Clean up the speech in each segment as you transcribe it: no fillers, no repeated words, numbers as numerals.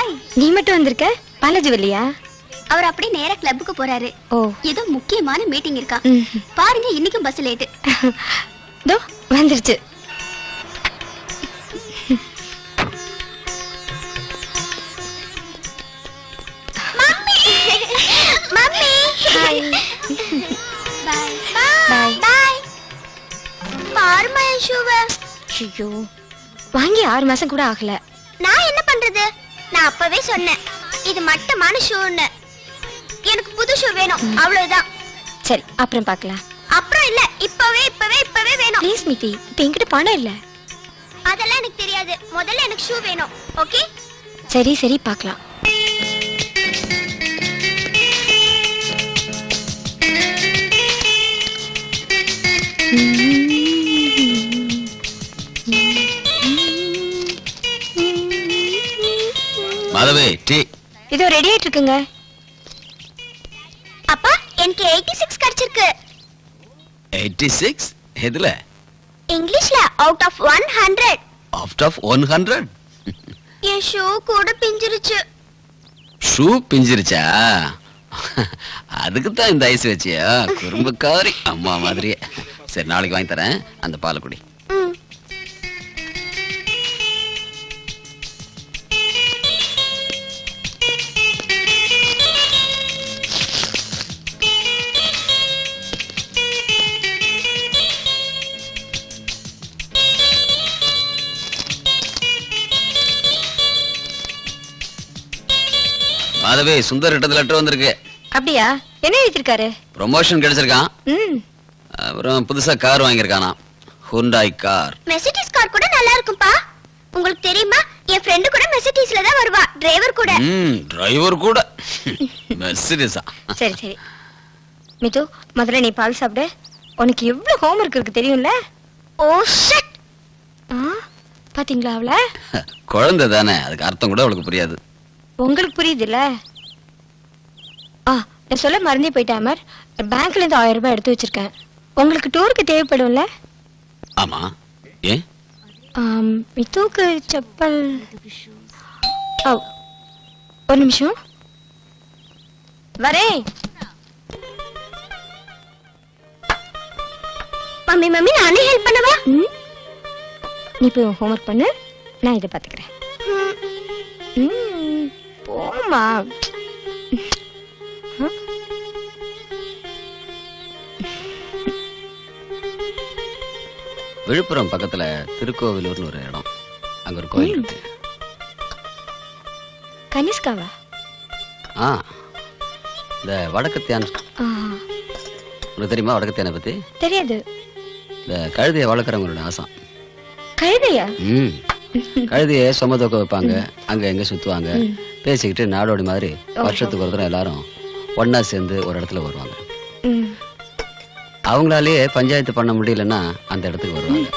Hi. நீ மட்டும் வந்திருக்க? பாலாஜி வரலையா? அவர் அப்படியே நேரா கிளப்புக்கு போறாரு. ஓ, ஏதோ முக்கியமான மீட்டிங் இருக்கா. பாருங்க, இன்னைக்கும் பஸ் லேட். தோ வந்துருச்சு. Mummy mummy hi. Bye bye bye. பாருமா என் ஷூவை. ஐயோ, வாங்கி 6 மாசம் கூட ஆகல. நான் என்ன பண்றது? நான் அப்பவே சொன்னேன் இது மட்டமான ஷூன்னு. எனக்கு புது ஷூ வேணும், அவ்வளவுதான். சரி, அப்புறம் பார்க்கலாம். அப்புறம் இல்ல, இப்பவே வேணும். ப்ளீஸ் மிட்டி, இப்ப என்கிட்ட பணம் இல்ல. அதெல்லாம் எனக்கு தெரியாது. முதல்ல எனக்கு ஷூ வேணும். ஓகே? சரி சரி, பார்க்கலாம். மாதவே டீ. இதோ ரெடி ஆயிட்டு இருக்குங்க. அப்பா, எனக்கு 86 கிடைச்சிருக்கு. 86? எதுல? இங்கிலீஷ்ல அவுட் ஆஃப் 100. Out of 100? என் ஷூ கூட பிஞ்சிருச்சு. ஷூ பிஞ்சிருச்சா? அதுக்கு தான் இந்த ஐஸ் வச்சியா? குறும்புக்காரி அம்மா மாதிரியே. சரி, நாளைக்கு வாங்கி தரேன். அந்த பாலை குடி. மாதவே, சுந்தர் கிட்ட லெட்டர் வந்திருக்கு. அப்படியா? என்ன எழுதிருக்காரு? ப்ரொமோஷன் கிடைச்சிருக்கான். அப்புறம் புதுசா கார் வாங்கியிருக்கானா, ஹுண்டாய் கார். மெர்சிடிஸ் கார் கூட நல்லா இருக்கும்பா. உங்களுக்கு தெரியுமா, என் ஃப்ரெண்ட் கூட மெர்சிடிஸ்ல தான் வருவா, டிரைவர் கூட. டிரைவர் கூட மெர்சிடிஸா? சரி சரி மிது, முதல்ல நீ பால் சாப்பிடு. உனக்கு எவ்வளவு ஹோம்வொர்க் இருக்கு தெரியும்ல? Oh shut. பாத்தீங்களா அவள? குழந்தை தானே, அதுக்கு அர்த்தம் கூட அவளுக்கு புரியாது. உங்களுக்கு புரியுதுல்ல? நான் சொல்ல மறந்தே போயிட்டேன் அமர். பேங்க்ல இருந்து 1000 ரூபாய் எடுத்து வச்சிருக்கேன். உங்களுக்கு டூருக்கு தேவைப்படும்ல? ஆமா, ஏன்? மித்துக்கு செப்பல். ஒரு நிமிஷம் வரேன். மம்மி மம்மி, நானே ஹெல்ப் பண்ணவா? நீ போய் ஹோம்வொர்க் பண்ணு, நான் இதை பாத்துக்கிறேன். போமா. விழுப்புரம் பக்கத்துல திருக்கோவிலூர்னு ஒரு இடம், அங்க ஒரு கோயில் இருக்கு. கனிஷ்காவா? இந்த வடக்கத்தியான். உனக்கு தெரியுமா வடக்கத்தியானை பத்தி? தெரியாது. இந்த கழுதையை வளர்க்குறவங்களோட ஆசம். கழுதையா? கழுதைய சுமதோக்க வைப்பாங்க, அங்க எங்க சுத்துவாங்க, பேசிக்கிட்டு நாடோடி மாதிரி வருஷத்துக்கு ஒரு தடவை எல்லாரும் ஒன்னா சேர்ந்து ஒரு இடத்துல வருவாங்க. அவங்களாலேயே பஞ்சாயத்து பண்ண முடியலன்னா அந்த இடத்துக்கு வருவாங்க.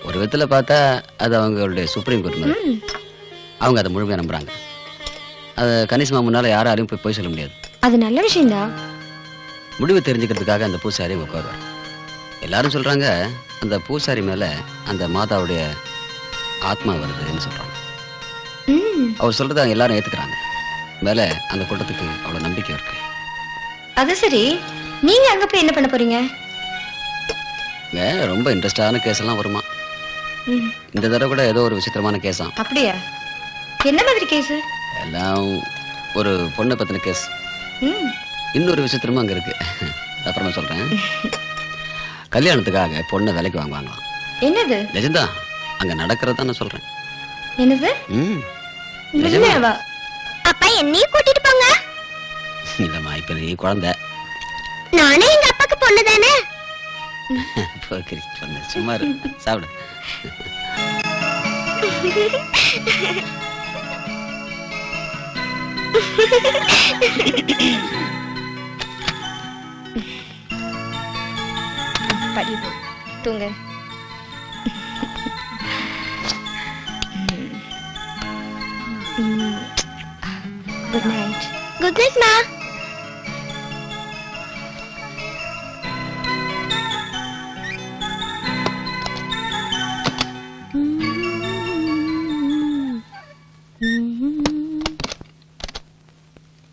ஒரு விதத்துல பார்த்தா அது அவங்களுடைய சுப்ரீம் கோர்ட் மாதிரி. அவங்க அதை முழுமையா நம்புறாங்க. அது கணிசமா முன்னால யாராலையும் போய் சொல்ல முடியாது. அது நல்ல விஷயம்தான். முடிவு தெரிஞ்சுக்கிறதுக்காக அந்த பூசாரி உட்காருவார். எல்லாரும் சொல்றாங்க அந்த பூசாரி மேல அந்த மாதாவுடைய ஆத்மா வருதுன்னு சொல்றாங்க. அவர் சொல்றத எல்லாரும் ஏத்துக்கிறாங்க. மேல அந்த கூட்டத்துக்கு அவ்வளவு நம்பிக்கை இருக்கு. அது சரி, நீங்க அங்க போய் என்ன பண்ண போறீங்க? ரொம்ப இன்ட்ரெஸ்டான கேஸ் எல்லாம் வருமா. இந்த தடவை கூட ஏதோ ஒரு விசித்திரமான கேஸா. அப்படியா? என்ன மாதிரி கேஸ்? எல்லாம் ஒரு பொண்ணை பத்தின கேஸ். இன்னொரு விசித்திரமா அங்க இருக்கு, அப்புறமா சொல்றேன். கல்யாணத்துக்காக பொண்ணை விலைக்கு வாங்குவாங்களாம். என்னது? நிஜம்தா, அங்க நடக்கிறதா நான் சொல்றேன். என்னது? நிஜமாவா? அப்பா என்னையும் கூட்டிட்டு போங்க. இல்லம்மா, இப்ப நீ குழந்தை. நானே எங்க அப்பாக்கு பொண்ணு தானே. சும்மா சாப்பிடு. படிப்பு தூங்க. Good night. குட் நைட் மா.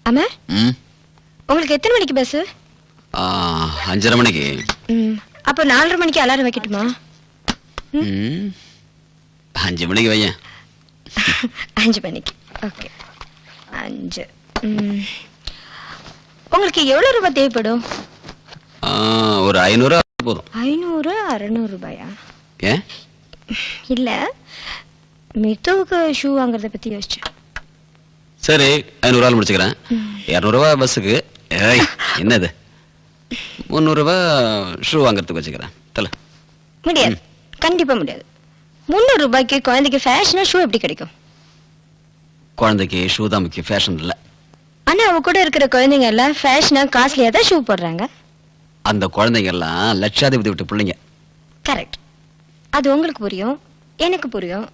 அமர், ம் உங்களுக்கு எத்தனை மணிக்கு பஸ்? 5:30 மணிக்கு. அப்போ 4:30 மணிக்கு அலாரம் வைக்கட்டுமா? 5 மணிக்கு வையன். 5 மணிக்கு. ஓகே, 5. உங்களுக்கு எவ்வளவு ரூபாய் தேவைப்படும்? ஒரு 500 போதும். 500, 600 ரூபாயா? ஏன்? இல்ல, மித்துவுக்கு ஷூ வாங்குறத பத்தி யோசிச்சேன். சரி, 500 முடிச்சுக்கிறேன். 200 ரூபாய் பஸ்ஸுக்கு. ஏய், என்னது? 300 ரூபாய் ஷூ வாங்குறதுக்கு வச்சுக்கிறேன். தல முடியாது, கண்டிப்பா முடியாது. 300 ரூபாய்க்கு குழந்தைக்கு ஃபேஷனா ஷூ எப்படி கிடைக்கும்? குழந்தைக்கு ஷூ தான் முக்கியம், ஃபேஷன் இல்ல. ஆனா அவ கூட இருக்கிற குழந்தைங்க எல்லாம் ஃபேஷனா காஸ்ட்லியா தான் ஷூ போடுறாங்க. அந்த குழந்தைங்க எல்லாம் லட்சாதிபதி விட்டு பிள்ளைங்க. கரெக்ட். அது உங்களுக்கு புரியும், எனக்கு புரியும்.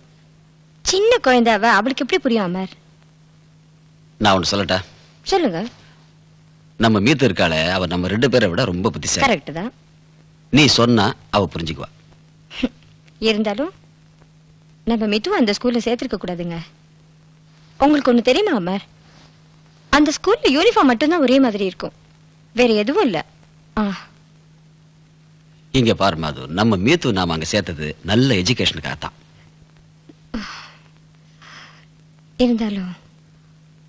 சின்ன குழந்தைவ அவளுக்கு எப்படி புரியும் அமர்? நான் ஒன்று சொல்லட்டா? சொல்லுங்க. நம்ம மீத்து இருக்காளே, அவ நம்ம 2 பேரை விட ரொம்ப புத்திசாலி. கரெக்ட் தான். நீ சொன்னா அவ புரிஞ்சுக்குவா. இருந்தாலும் நம்ம மித்து அந்த ஸ்கூல்ல சேர்த்திருக்க கூடாதுங்க. உங்களுக்கு ஒண்ணு தெரியுமா அமர்? அந்த ஸ்கூல்ல யூனிஃபார்ம் மட்டும்தான் ஒரே மாதிரி இருக்கும், வேற எதுவும் இல்ல. இங்க பாரு மாது, நம்ம மீத்து நாம அங்க சேர்த்தது நல்ல எஜுகேஷனுக்காக தான். இருந்தாலும்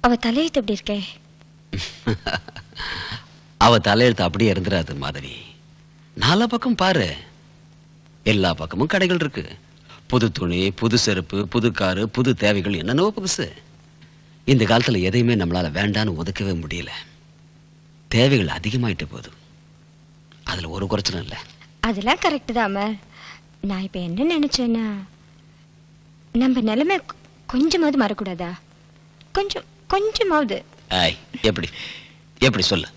அவ தலையெழுத்து எப்படி இருக்கே? அவ தலையெழுத்து அப்படியே இருந்துராது மாதவி. 4 பக்கம் பாரு, எல்லா பக்கமும் கடைகள் இருக்கு. புது துணி, புது செருப்பு, புது காரு, புது தேவைகள், என்னென்னவோ புதுசு. இந்த காலத்துல எதையுமே நம்மளால வேண்டான்னு ஒதுக்கவே முடியல. தேவைகள் அதிகமாயிட்டு போகுது. அதுல ஒரு குறைச்சலும் இல்ல. அதெல்லாம் கரெக்ட் தான் அமர். நான் இப்ப என்ன நினைச்சேன்னா, நம்ம நிலைமை கொஞ்சமாவது மாறக்கூடாதா? கொஞ்சமாவது. எப்படி எப்படி சொல்லு?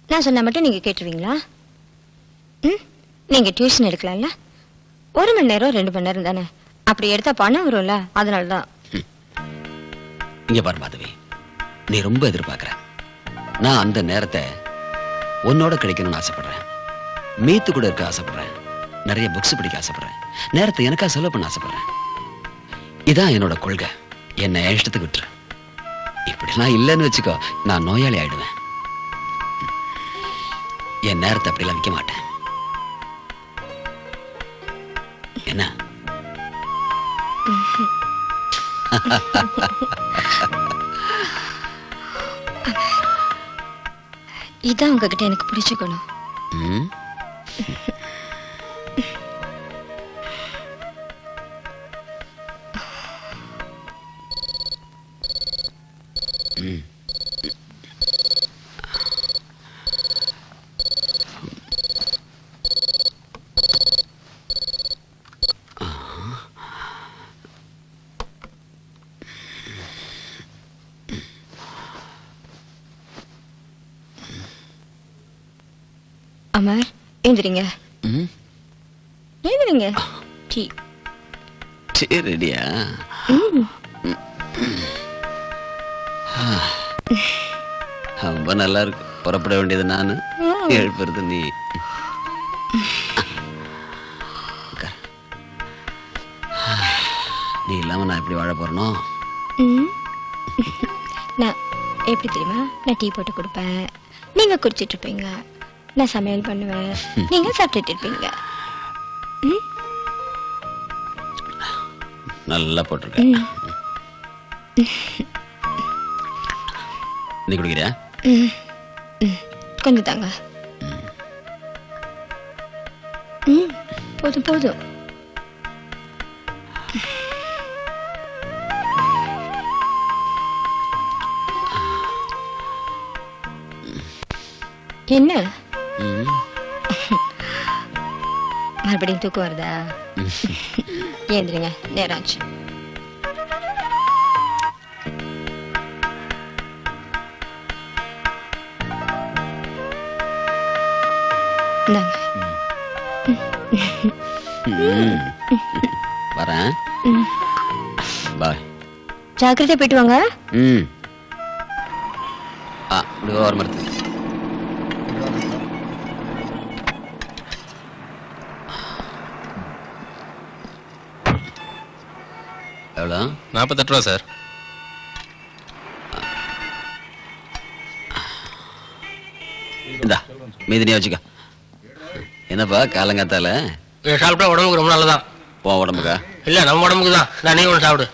நான் சொன்னா மட்டும் நீங்க கேட்டுருவீங்களா? நீங்க டியூஷன் எடுக்கலாம்ல? 1 மணி நேரம் 2 மணி நேரம் தானே, அப்படி எடுத்தா பணம் வரும்ல, அதனாலதான். இங்க பாரு மாதவி, நீ ரொம்ப எதிர்பார்க்கிற. நான் அந்த நேரத்தை உன்னோட கிடைக்கணும்னு ஆசைப்படுறேன். மீத்து கூட இருக்க ஆசைப்படுறேன். நிறைய புக்ஸ் படிக்க ஆசைப்படுறேன். நேரத்தை எனக்கா செலவு பண்ண ஆசைப்படுறேன். இதான் என்னோட கொள்கை. என்ன இஷ்டத்துக்கு விட்டுரு. இப்படிலாம் இல்லைன்னு வச்சுக்கோ, நான் நோயாளி ஆயிடுவேன். என் நேரத்தை அப்படிலாம் விற்க மாட்டேன். என்ன? இதான் உங்ககிட்ட எனக்கு பிடிச்சுக்கணும். அமர், எழுந்திரிங்க. எழுந்திரிங்க. டீ ரெடியா? ரொம்ப நல்லா இருக்கு. புறப்பட வேண்டியது நானு, எழுப்புறது நீ. நீ இல்லாம நான் எப்படி வாழ போறனோ? நான் எப்படி தெரியுமா? நான் டீ போட்டு கொடுப்பேன், நீங்க குடிச்சிட்டு இருப்பீங்க. நான் சமையல் பண்ணுவேன், நீங்க சாப்பிட்டுட்டு இருப்பீங்க. நல்லா போட்டிருக்க. நீ குடிக்கிறியா? கொஞ்சம் தாங்க. போதும் போதும். என்ன மறுபடியும் தூக்கம் வருதா? ஏந்திரிங்க, நேரம் ஆச்சு. வரேன். பாய். ஜாக்கிரதை போயிட்டு வாங்க. இப்படி ஓரம் மறுத்து. எவ்வளோ? 48 ரூபா சார். இந்தா மீதினியா வச்சுக்க. என்னப்பா காலங்காத்தால இதை சாப்பிட்டா உடம்புக்கு ரொம்ப நல்லதான். உன் உடம்புக்கா? இல்ல நம்ம உடம்புக்கு தான். நான் நீ ஒன்று சாப்பிடு.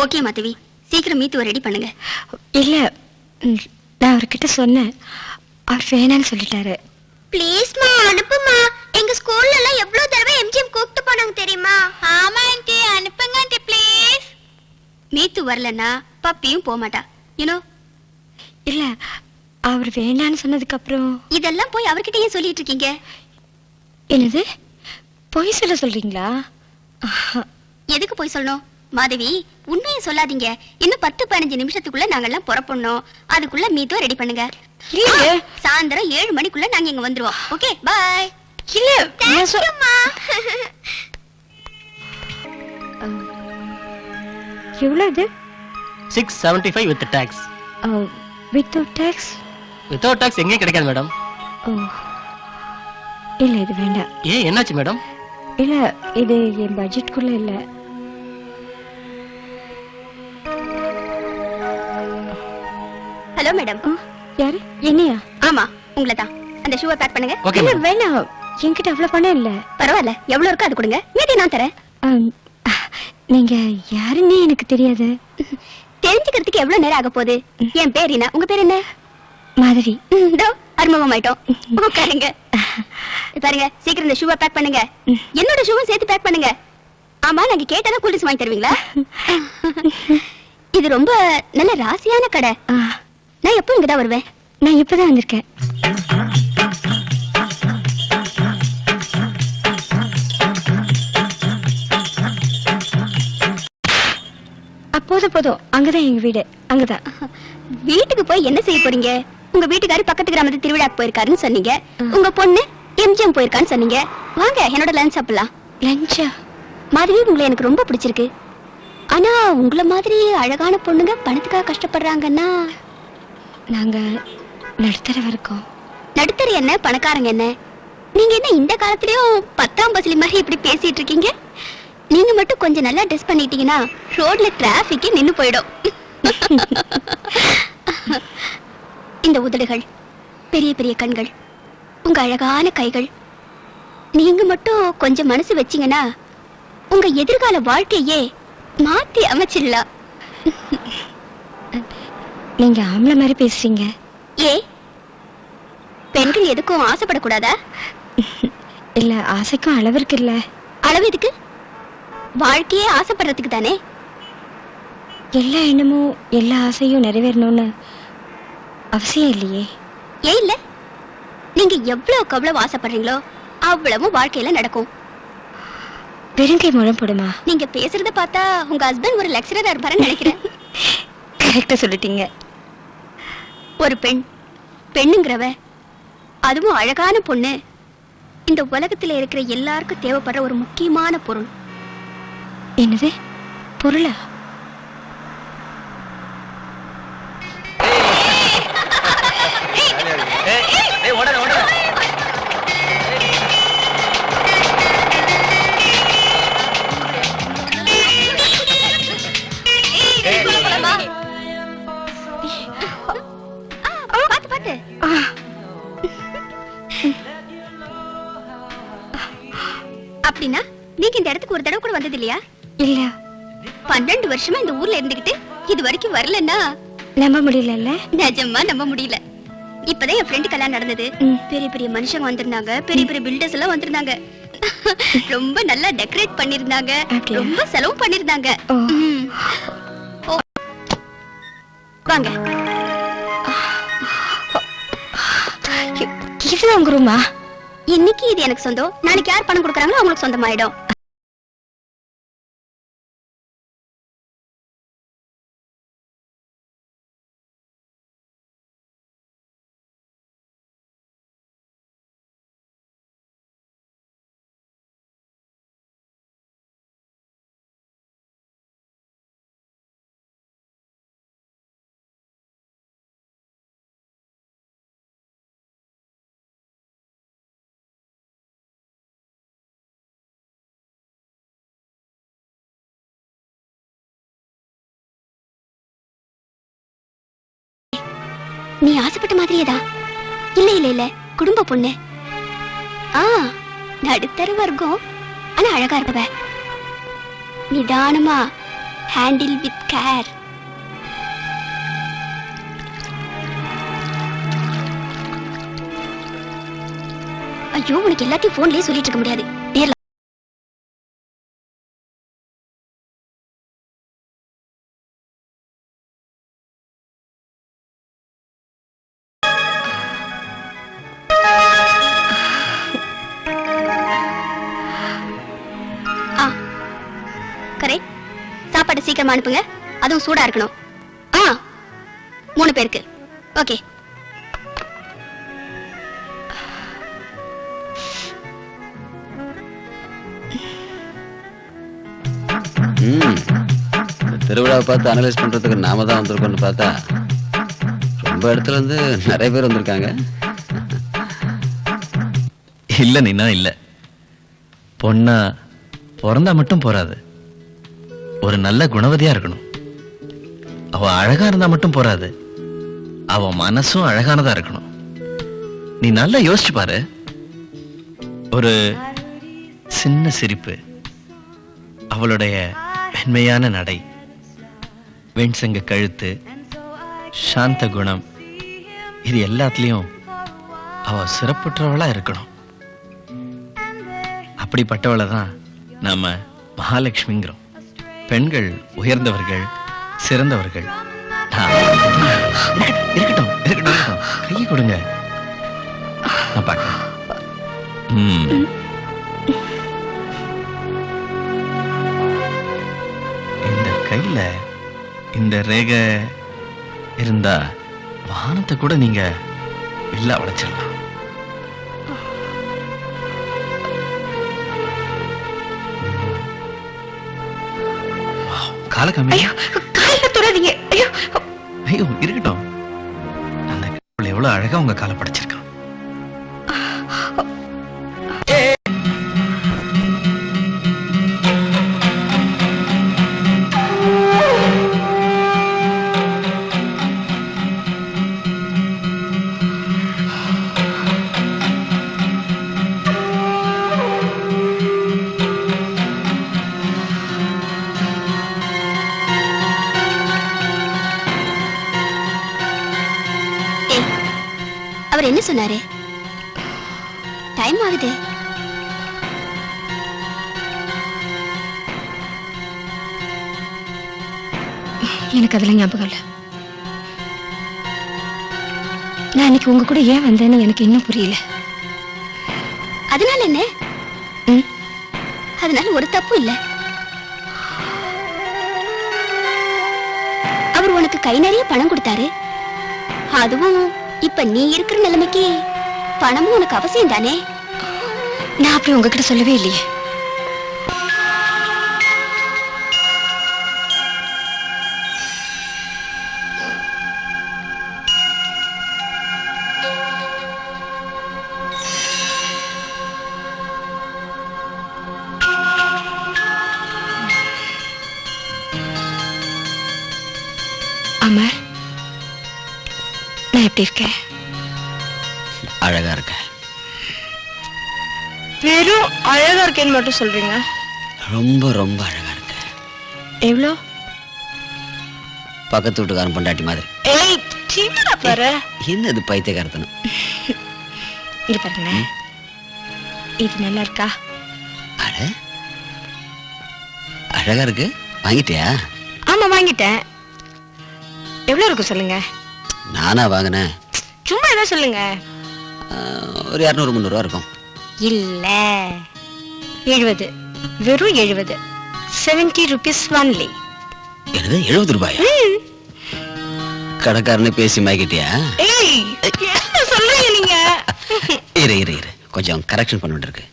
ஓகே மாதவி, சீக்கிரம் மீத்துவ ரெடி பண்ணுங்க. இல்ல நான் அவர்கிட்ட சொன்னேன், அவர் வேணான்னு சொல்லிட்டாரு. ப்ளீஸ்மா அனுப்புமா. எங்க ஸ்கூல்ல எல்லாம் எவ்வளவு தடவை எம்ஜிஎம் கூப்பிட்டு போனாங்க தெரியுமா? ஆமா ஆண்டி, அனுப்புங்க ஆண்டி ப்ளீஸ். மீத்து வரலன்னா பப்பியும் போக மாட்டா. யூனோ. இல்ல அவர் வேண்டான்னு சொன்னதுக்கு அப்புறம் இதெல்லாம் போய் அவர்கிட்ட ஏன் சொல்லிட்டு இருக்கீங்க? என்னது பொய் சொல்ல சொல்றீங்களா? எதுக்கு போய் சொல்லணும்? மாதவி, உண்மையை சொல்லாதீங்க. இன்னும் 10-15 நிமிஷத்துக்குள்ள நாங்கெல்லாம் புறப்படணும். அதுக்குள்ள மீத்துவ ரெடி பண்ணுங்க. சாயந்தரம் 7 மணிக்குள்ள நாங்க இங்க வந்துருவோம். Okay bye. இல்ல எவ்வளவு இது? 675 with tax. Without tax? Without tax எங்கேயும் கிடைக்காது மேடம். இல்ல இது வேண்டாம். ஏன் என்னாச்சு மேடம்? இல்ல இது என் பட்ஜெட்குள்ள இல்ல. Hello madam. யாரு? என்னையா? ஆமா உங்களை தான். அந்த ஷூவை பேக் பண்ணுங்க. ஓகே இல்ல மேடம். வேணாம், என்கிட்ட அவ்வளவு பணம் இல்ல. பரவாயில்ல, எவ்வளவு இருக்கு அது கொடுங்க, மீதி நான் தரேன். நீங்க யாருன்னே எனக்கு தெரியாது. தெரிஞ்சுக்கிறதுக்கு எவ்வளவு நேரம் ஆக போகுது? என் பேர் என்ன, உங்க பேர் என்ன? மாதவி. அறிமுகமாயிட்டோம். உட்காருங்க. பாருங்க, சீக்கிரம் இந்த ஷூவை பேக் பண்ணுங்க. என்னோட ஷூவும் சேர்த்து பேக் பண்ணுங்க. ஆமா, நாங்க கேட்டதா கூல்ட்ரிங்க்ஸ் வாங்கி தருவீங்களா? இது ரொம்ப நல்ல ராசியான கடை. நான் எப்போ இங்கதான் வருவேன்? நான் இப்பதான் வந்திருக்கேன். போதும், அங்கதான் எங்க வீடு. அங்கதான். வீட்டுக்கு போய் என்ன செய்ய போறீங்க? உங்க வீட்டுக்காரி பக்கத்து கிராமத்து திருவிழாக்கு போயிருக்காருன்னு சொன்னீங்க. உங்க பொண்ணு எம்ஜிஎம் போயிருக்கான்னு சொன்னீங்க. வாங்க என்னோட லஞ்ச் சாப்பிடலாம். லஞ்சா? மாதவி, உங்களை எனக்கு ரொம்ப பிடிச்சிருக்கு. ஆனா உங்களை மாதிரி அழகான பொண்ணுங்க பணத்துக்காக கஷ்டப்படுறாங்கன்னா நாங்க நடுத்தர இருக்கோம். நடுத்தர என்ன, பணக்காரங்க என்ன? நீங்க என்ன இந்த காலத்திலயும் 10ஆம் பஸ்லி மாதிரி இப்படி பேசிட்டு இருக்கீங்க? நீங்க மட்டும் கொஞ்சம் நல்லா ட்ரெஸ் பண்ணிட்டீங்கன்னா ரோட்ல டிராபிக்கே நின்னு போயிடும். இந்த உதடுகள், பெரிய பெரிய கண்கள், உங்க அழகான கைகள், நீங்க மட்டும் கொஞ்சம் மனசு வச்சீங்கன்னா உங்க எதிர்கால வாழ்க்கையே மாத்தி அமைச்சிடலாம். நீங்க ஆம்பளை மாதிரி பேசுறீங்க. ஏ, பெண்கள் எதுக்கும் ஆசைப்படக்கூடாதா? இல்ல, ஆசைக்கும் அளவு இருக்கு. இல்ல, அளவு எதுக்கு? வாழ்க்கையே ஆசைப்படுறதுக்கு தானே. எல்லா எண்ணமும் எல்லா ஆசையும் நிறைவேறணும்னு அவசியம் இல்லையே. ஏன் இல்ல? நீங்க எவ்வளவுக்கு எவ்வளவு ஆசைப்படுறீங்களோ அவ்வளவு வாழ்க்கையில நடக்கும். வெறுங்கை முழம் போடுமா? நீங்க பேசுறத பார்த்தா உங்க ஹஸ்பண்ட் ஒரு லெக்சரரா இருப்பாருன்னு நினைக்கிறேன். கரெக்டா சொல்லிட்டீங்க. ஒரு பெண்ணுங்கிறவ, அதுவும் அழகான பொண்ணு, இந்த உலகத்துல இருக்கிற எல்லாருக்கும் தேவைப்படுற ஒரு முக்கியமான பொருள். என்னது பொருளா? அப்படின்னா நீங்க இந்த இடத்துக்கு ஒரு தடவை கூட வந்தது இல்லையா? இல்ல. 12 வருஷமா இந்த ஊர்ல இருந்துகிட்டு இது வரைக்கும் வரலன்னா நம்ப முடியல. நிஜமா நம்ப முடியல. இப்பதான் என் ஃப்ரெண்டு கல்யாணம் நடந்தது. பெரிய பெரிய மனுஷங்க வந்திருந்தாங்க, பெரிய பெரிய பில்டர்ஸ் எல்லாம் வந்திருந்தாங்க. ரொம்ப நல்லா டெக்கரேட் பண்ணிருந்தாங்க, ரொம்ப செலவு பண்ணிருந்தாங்க. வாங்க. இது உங்க ரூமா? இன்னைக்கு இது எனக்கு சொந்தம், நாளைக்கு யார் பணம் கொடுக்கறாங்களோ அவங்களுக்கு சொந்தமாயிடும். நீ ஆசைப்பட்ட மாதிரியேதான். இல்ல இல்ல இல்ல, குடும்ப பொண்ணு. நடுத்தர வர்க்கம், ஆனா அழகா இருக்கவ. நிதானமா ஹேண்டில் வித் கேர். ஐயோ, உனக்கு எல்லாத்தையும் போன்லயே சொல்லிட்டு இருக்க முடியாது. நேர்ல கரெக்ட். சாப்பாடு சீக்கிரமா அனுப்புங்க, அதுவும் சூடா இருக்கணும். 3 பேருக்கு. ஓகே. திருவிழாவை பார்த்து அனலைஸ் பண்றதுக்கு நாம தான் வந்திருக்கோம்னு பார்த்தா ரொம்ப இடத்துல இருந்து நிறைய பேர் வந்திருக்காங்க. இல்ல நீனா இல்ல, பொண்ணா பிறந்தா மட்டும் போறாது, ஒரு நல்ல குணவதியா இருக்கணும். அவ அழகா இருந்தா மட்டும் போறாது, அவ மனசும் அழகானதா இருக்கணும். நீ நல்லா யோசிச்சு பாரு. ஒரு சின்ன சிரிப்பு, அவளுடைய மென்மையான நடை, வெண்சங்க கழுத்து, சாந்த குணம், இது எல்லாத்துலயும் அவ சிறப்புற்றவளா இருக்கணும். அப்படிப்பட்டவளை தான் நாம மகாலட்சுமிங்கிறோம். பெண்கள் உயர்ந்தவர்கள், சிறந்தவர்கள். இருக்கட்டும் இருக்கட்டும், கையை கொடுங்க, நான் பார்க்கிறேன். இந்த கையில இந்த ரேகை இருந்தா வானத்தை கூட நீங்க வில்லா உடைச்சிடலாம். கால கம்மி. கால தொடாதீங்க. ஐயோ ஐயோ, இருக்கட்டும். அந்த எவ்வளவு அழகா உங்க காலை படைச்சிருக்கான். அவர் என்ன சொன்னாரு? டைம் ஆகுது. எனக்கு அதெல்லாம் ஞாபகம் இல்ல. நான் இன்னைக்கு உங்க கூட ஏன் வந்தேன்னு எனக்கு இன்னும் புரியல. அதனால என்ன? அதனால ஒரு தப்பு இல்ல. அவர் உனக்கு கை நிறைய பணம் கொடுத்தாரு. அதுவும் இப்ப நீ இருக்கிற நிலைமைக்கு பணமும் உனக்கு அவசியம் தானே. நான் அப்படி உங்ககிட்ட சொல்லவே இல்லையே. அமர், நான் எப்படி இருக்கேன்? அழகா இருக்க. வெறும் அழகா இருக்கேன்னு மட்டும் சொல்றீங்க? ரொம்ப ரொம்ப அழகா இருக்க. எவ்வளோ? பக்கத்து வீட்டுக்காரன் பொண்டாட்டி மாதிரி. ஏய், சீக்கிரம் பாரு. என்ன இது பைத்தியக்காரத்தனம்? இது பாருங்க, இது நல்லா இருக்கா? அட, அழகா இருக்கு. வாங்கிட்டியா? ஆமா, வாங்கிட்டேன். எவ்வளவு இருக்கு சொல்லுங்க. நானா வாங்கினேன்? சும்மா ஏதோ சொல்லுங்க. ஒரு 200-300 இருக்கும். இல்ல 70, வெறும் 70, 70 rupees only. என்னது 70 ரூபாயா? கடைக்காரனே பேசி மாய்கிட்டியா? ஏய் என்ன சொல்றீங்க நீங்க? இரு கொஞ்சம் கரெக்ஷன் பண்ண வேண்டியிருக்கு.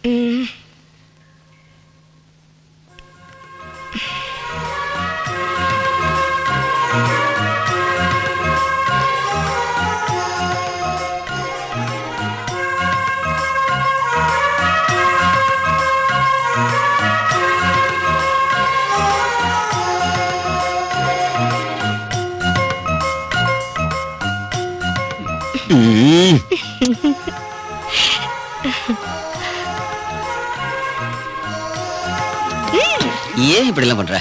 ஏன் இப்படி எல்லாம் பண்ற?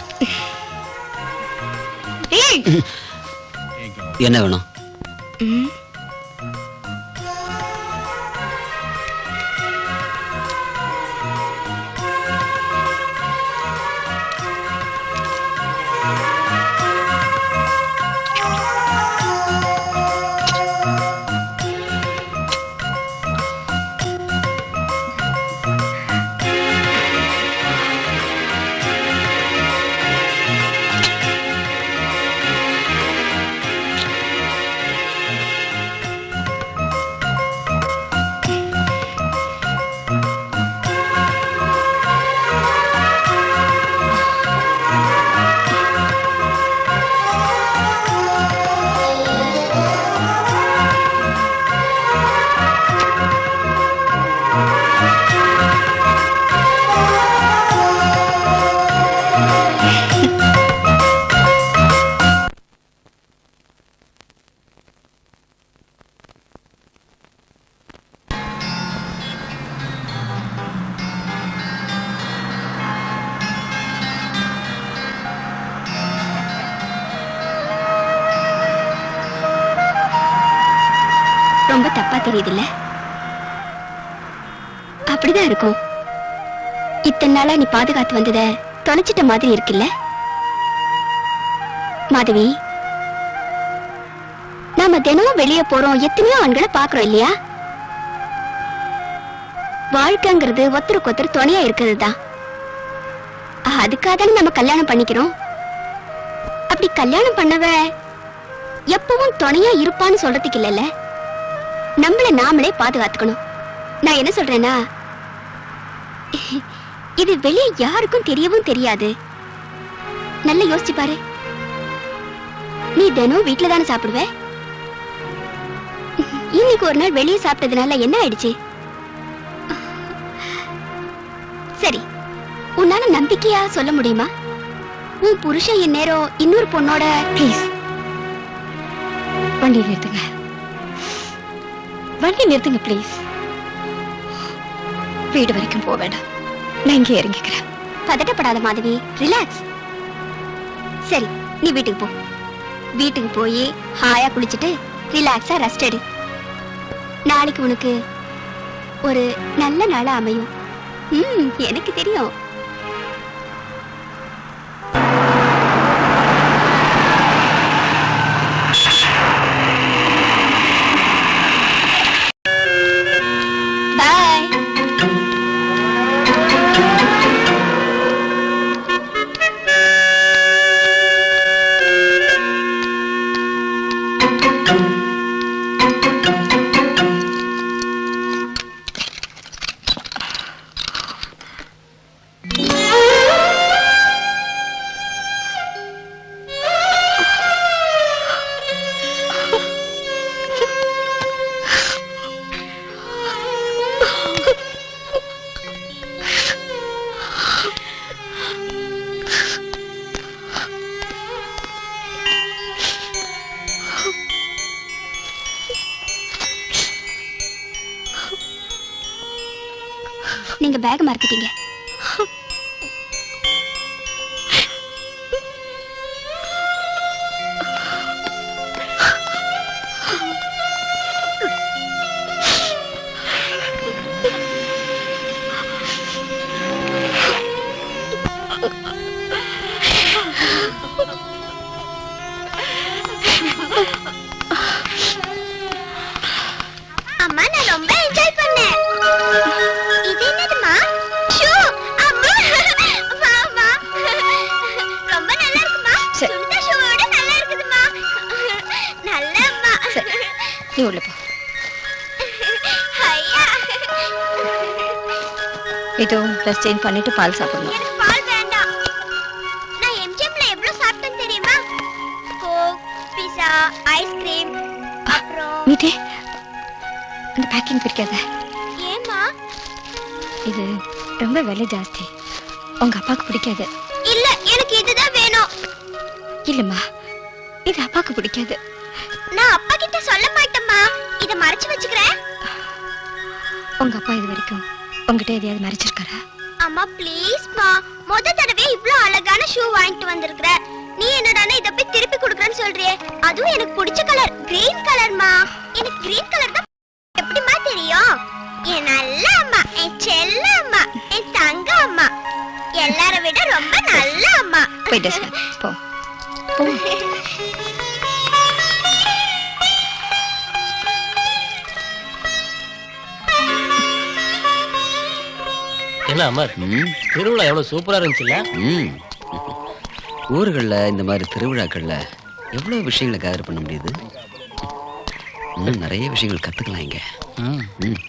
என்ன வேணும்? ரொம்ப தப்பா தெரியுதுல்ல? அப்படிதான் இருக்கும். இத்தனை நாளா நீ பாதுகாத்து வந்தத தொலைச்சிட்ட மாதிரி இருக்குல்ல மாதவி? நாம தினமும் வெளியே போறோம், எத்தனையோ ஆண்களை பாக்குறோம் இல்லையா? வாழ்க்கைங்கிறது ஒருத்தருக்கு ஒருத்தர் துணையா இருக்கிறது தான். அதுக்காக தானே நம்ம கல்யாணம் பண்ணிக்கிறோம். அப்படி கல்யாணம் பண்ணவ எப்பவும் துணையா இருப்பான்னு சொல்றதுக்கு இல்லல்ல, நம்மள நாமளே பாதுகாத்துக்கணும். நான் என்ன சொல்றேன்னா, இது வெளியே யாருக்கும் தெரியவும் தெரியாது. நல்லா யோசிச்சு பாரு. நீ தினம் வீட்டுல தானே சாப்பிடுவ? இன்னைக்கு ஒரு நாள் வெளியே சாப்பிட்டதுனால என்ன ஆயிடுச்சு? சரி, உன்னால நம்பிக்கையா சொல்ல முடியுமா உன் புருஷன் இந்நேரம் இன்னொரு பொண்ணோட? ப்ளீஸ் வண்டி நிறுத்துங்க, வண்டி நிறுத்துங்க ப்ளீஸ். வீடு வரைக்கும் போக வேண்டாம், நான் இங்கே இறங்கிக்கிறேன். பதட்டப்படாத மாதவி, ரிலாக்ஸ். சரி, நீ வீட்டுக்கு போ. வீட்டுக்கு போய் ஹாயா குளிச்சுட்டு ரிலாக்ஸா ரெஸ்ட் எடு. நாளைக்கு உனக்கு ஒரு நல்ல நாளா அமையும். எனக்கு தெரியும். பாய். நீங்க பேக் மறந்துட்டீங்க. அம்மா, நான் ரொம்ப நீ உள்ள போ. ஐயா இதோ ட்ரெஸ் சேஞ்ச் பண்ணிட்டு பால் சாப்பிடணும். எனக்கு பால் வேண்டாம். நான் எம்ஜிஎம்ல எவ்வளவு சாப்பிட்டேன்னு தெரியுமா? கோக், பீஸா, ஐஸ்கிரீம், அப்புறம் மீதே அந்த பேக்கிங் பிடிக்காத. ஏமா? இது ரொம்ப விலை ஜாஸ்தி, உங்க அப்பாவுக்கு பிடிக்காது. இல்ல, எனக்கு இதுதான் வேணும். இல்லம்மா, இது அப்பாவுக்கு பிடிக்காது. நான் அப்பா கிட்ட சொல்ல மாட்டேம்மா, இத மறைச்சு வச்சுக்கிறேன். உங்க அப்பா இது வரைக்கும் உங்ககிட்ட எதையாவது மறைச்சிருக்காரா? அம்மா ப்ளீஸ்மா, முத தடவை இவ்ளோ அழகான ஷூ வாங்கிட்டு வந்திருக்கற, நீ என்னடானா இத போய் திருப்பி கொடுக்கறேன்னு சொல்றியே? அதுவும் எனக்கு பிடிச்ச கலர் கிரீன் கலர்மா. எனக்கு கிரீன் கலர் தான் எப்படிமா தெரியும்? என் நல்ல அம்மா, என் செல்ல அம்மா, என் தங்க அம்மா, எல்லார விட ரொம்ப நல்ல அம்மா. போய் ட்ரெஸ் போ போ. என்ன அமர், ம், திருவிழா எவ்வளவு சூப்பரா இருந்துச்சுல்ல? ம். ஊர்கள்ல இந்த மாதிரி திருவிழாக்கள்ல எவ்வளவு விஷயங்களை கேதர் பண்ண முடியுது. இன்னும் நிறைய விஷயங்கள் கத்துக்கலாம் இங்க. ம். ம்.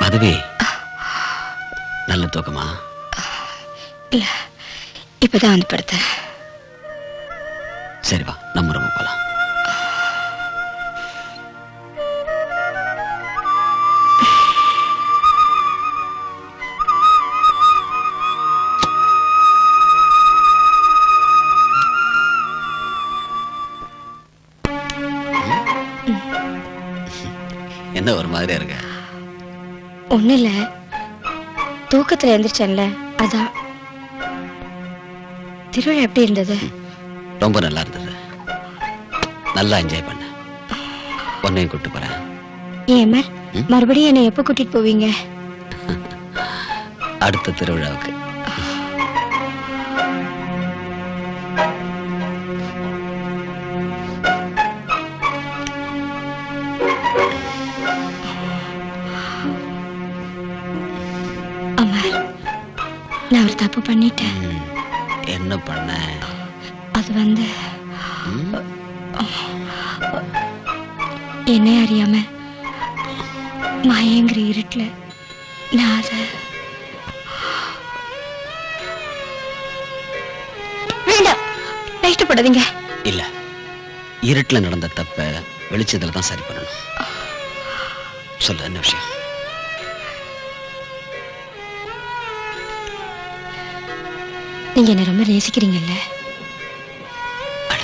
மாதவி, நல்ல தூக்கமா? இல்ல, இப்பதான் வந்து படுத்தேன். சரி வா, நம்ம ரூம் போலாம். என்ன ஒரு மாதிரியா இருக்க? ஒண்ணு இல்ல, தூக்கத்துல எந்திரிச்சேன்ல, அதான். திருவிழா எப்படி இருந்தது? ரொம்ப நல்லா இருந்தது. நல்லா என்ஜாய் பண்ண. உன்னையும் கூட்டு போறேன். ஏன் மர், மறுபடியும் என்னை எப்ப கூட்டிட்டு போவீங்க? அடுத்த திருவிழாவுக்கு. அமர், நான் ஒரு தப்பு பண்ணிட்டேன். என்ன பண்ண? அது வந்து என்ன அறியாம மாயங்கிற இருட்டுல நான் அதை வேண்டாம், இஷ்டப்படாதீங்க. இல்ல, இருட்டுல நடந்த தப்ப வெளிச்சத்துல தான் சரி பண்ணணும். சொல்லு, என்ன விஷயம்? நீங்க என்ன ரொம்ப நேசிக்கிறீங்கல்ல? அட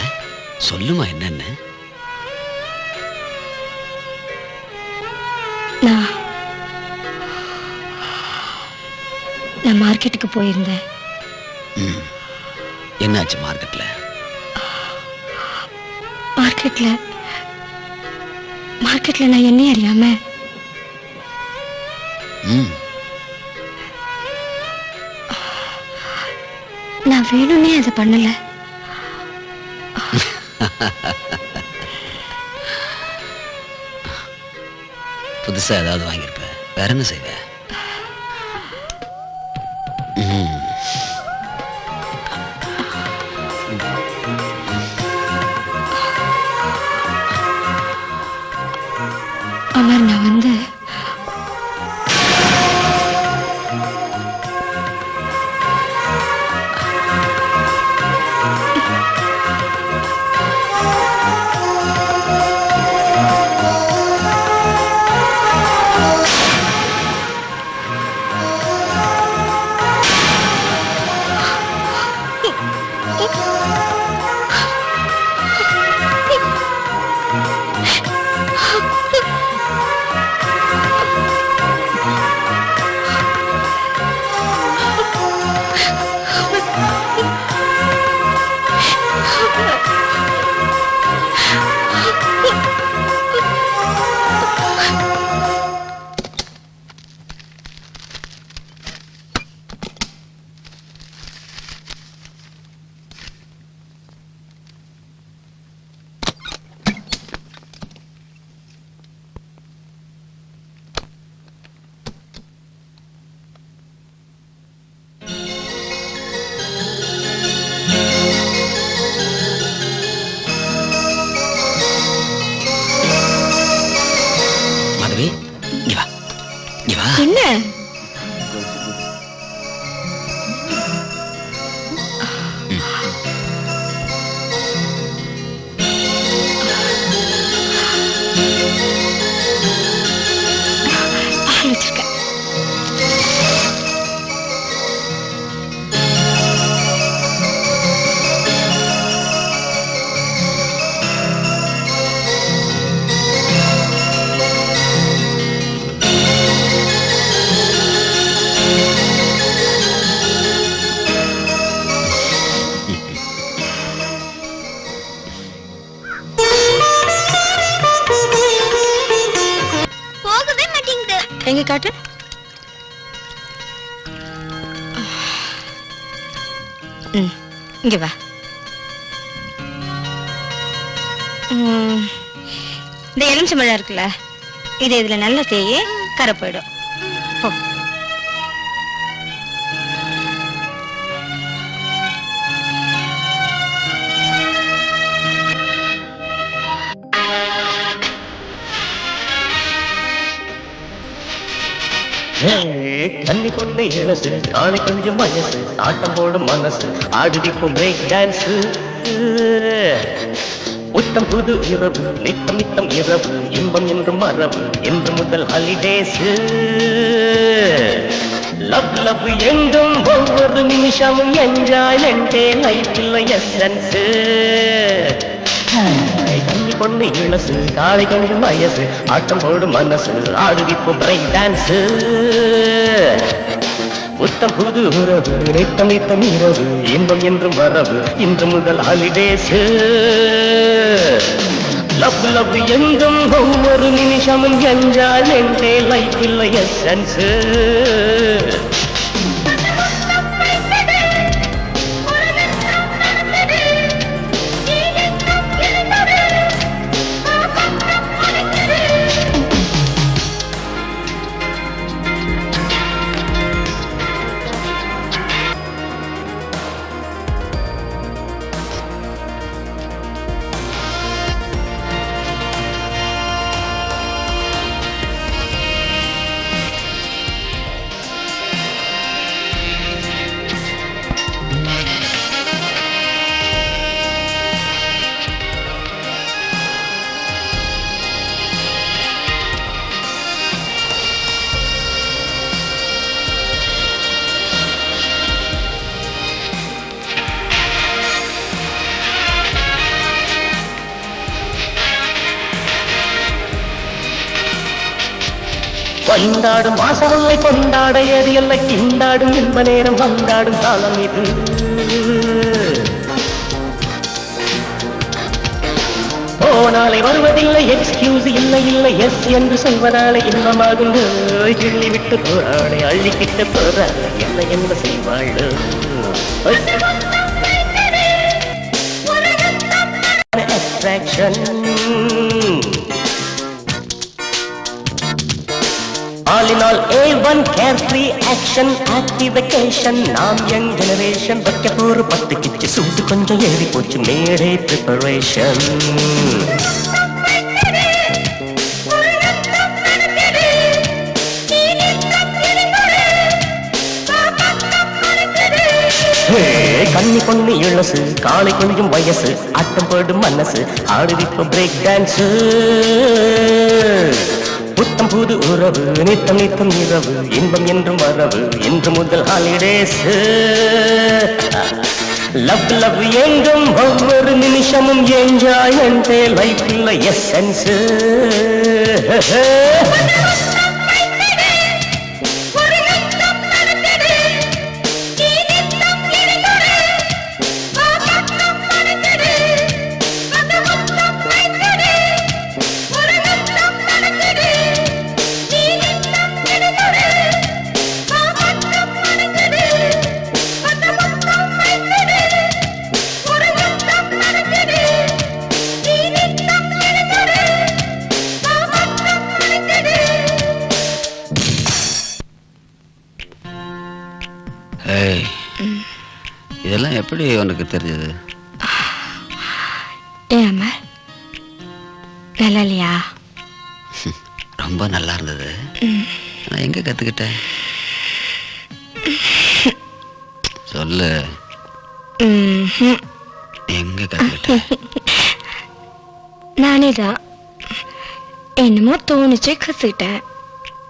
சொல்லுமா, என்னன்னு? நான் மார்க்கெட்டுக்கு போயிருந்தேன். என்னாச்சு மார்க்கெட்ல? மார்க்கெட்ல நான் என்ன அறியாம நான் வேணும்னே அதை பண்ணல. புதுசா ஏதாவது வாங்கியிருப்ப, வேற என்ன செய்வ? அமர், நான் வந்து என்ன வச்சிருக்க? எங்க காட்டு. இங்க வா. இந்த எலுமிச்சம்பழம் இருக்குல்ல, இது இதுல நல்ல தேயே கரை போயிடும். போ. கன்னி பொண்ணு இளசு காலை கொஞ்சம் வயசு ஆட்டம் போடும் மனசு ஆடுதிக்கும் பிரேக் டான்ஸ் புத்தம் புது இரவு நித்தம் நித்தம் இரவு இன்பம் என்றும் மரபு என்று முதல் ஹாலிடேஸ் லவ் லவ் எங்கும் ஒவ்வொரு நிமிஷமும் என்ஜாய்மெண்டே லைஃபில் எசன்ஸ் கன்னி பொண்ணு இளசு காலை கொஞ்சம் வயசு ஆட்டம் போடும் மனசு ஆடுதிக்கும் பிரேக் டான்ஸ் புத்தம் புது உறவு நித்தம் நித்தம் இரவு இன்பம் என்றும் வரவு இன்று முதல் ஹாலிடேஸ் லவ் லவ் எங்கும் ஒவ்வொரு நிமிஷமும் என்ஜாய்மெண்டே லைஃபில் எசன்ஸ் கொண்டாடும் மாசவல்லை கொண்டாட ஏது எல்லை கிண்டாடும் இன்ப நேரம் வந்தாடும் காலம் இது போனாலே வருவதில்லை எக்ஸ்கியூஸ் இல்லை இல்லை எஸ் என்று சொல்வதாலே இன்பமாகும் கிள்ளி விட்டு போராளை அள்ளிக்கிட்டு போறாள் என்ன என்ன செய்வாள் attraction All in all, A1 carefree action, activation. நாம் young generation வைக்க போற 10 கிச்சு சூடு கொஞ்சம் ஏறி போச்சு மேடே preparation. கன்னி பொண்ணு இளசு காலை கொஞ்சம் வயசு ஆட்டம் போடும் மனசு ஆடுவிப்ப பிரேக் டான்ஸ் புத்தம் புது உறவு நித்தம் நித்தம் இரவு இன்பம் என்றும் வரவு இன்று முதல் ஹாலிடேஸ் லவ் லவ் எங்கும் ஒவ்வொரு நிமிஷமும் என்ஜாய்மெண்டே லைஃபில் எசன்ஸ் இதெல்லாம் எப்படி உனக்கு தெரிஞ்சது? ஏமா நல்லா இல்லையா? ரொம்ப நல்லா இருந்தது. நான் எங்க கத்துக்கிட்டேன் சொல்லு. எங்க கத்துக்கிட்டேன்? நானே தான் என்னமோ தோணுச்சு கத்துக்கிட்டேன்.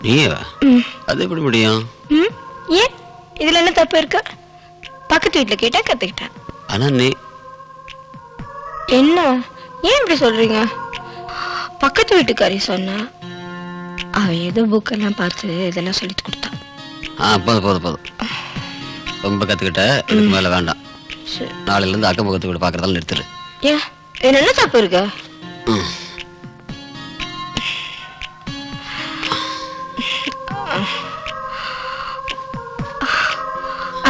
நீயா? அது எப்படி முடியும்? ஏன் இதுல என்ன தப்பு இருக்கு? பக்கத்து வீட்டுல கேட்டா கத்துக்கிட்டேன். ஆனா நீ என்ன ஏன் இப்படி சொல்றீங்க? பக்கத்து வீட்டுக்காரி சொன்னா அவ ஏதோ புக்கெல்லாம் பார்த்து இதெல்லாம் சொல்லி கொடுத்தான். போதும் போதும் போதும், ரொம்ப கத்துக்கிட்ட. இதுக்கு மேல வேண்டாம். நாளையில இருந்து அக்கம் பக்கத்து வீடு பாக்குறதால நிறுத்துரு. ஏன் என்ன தப்பு இருக்கு?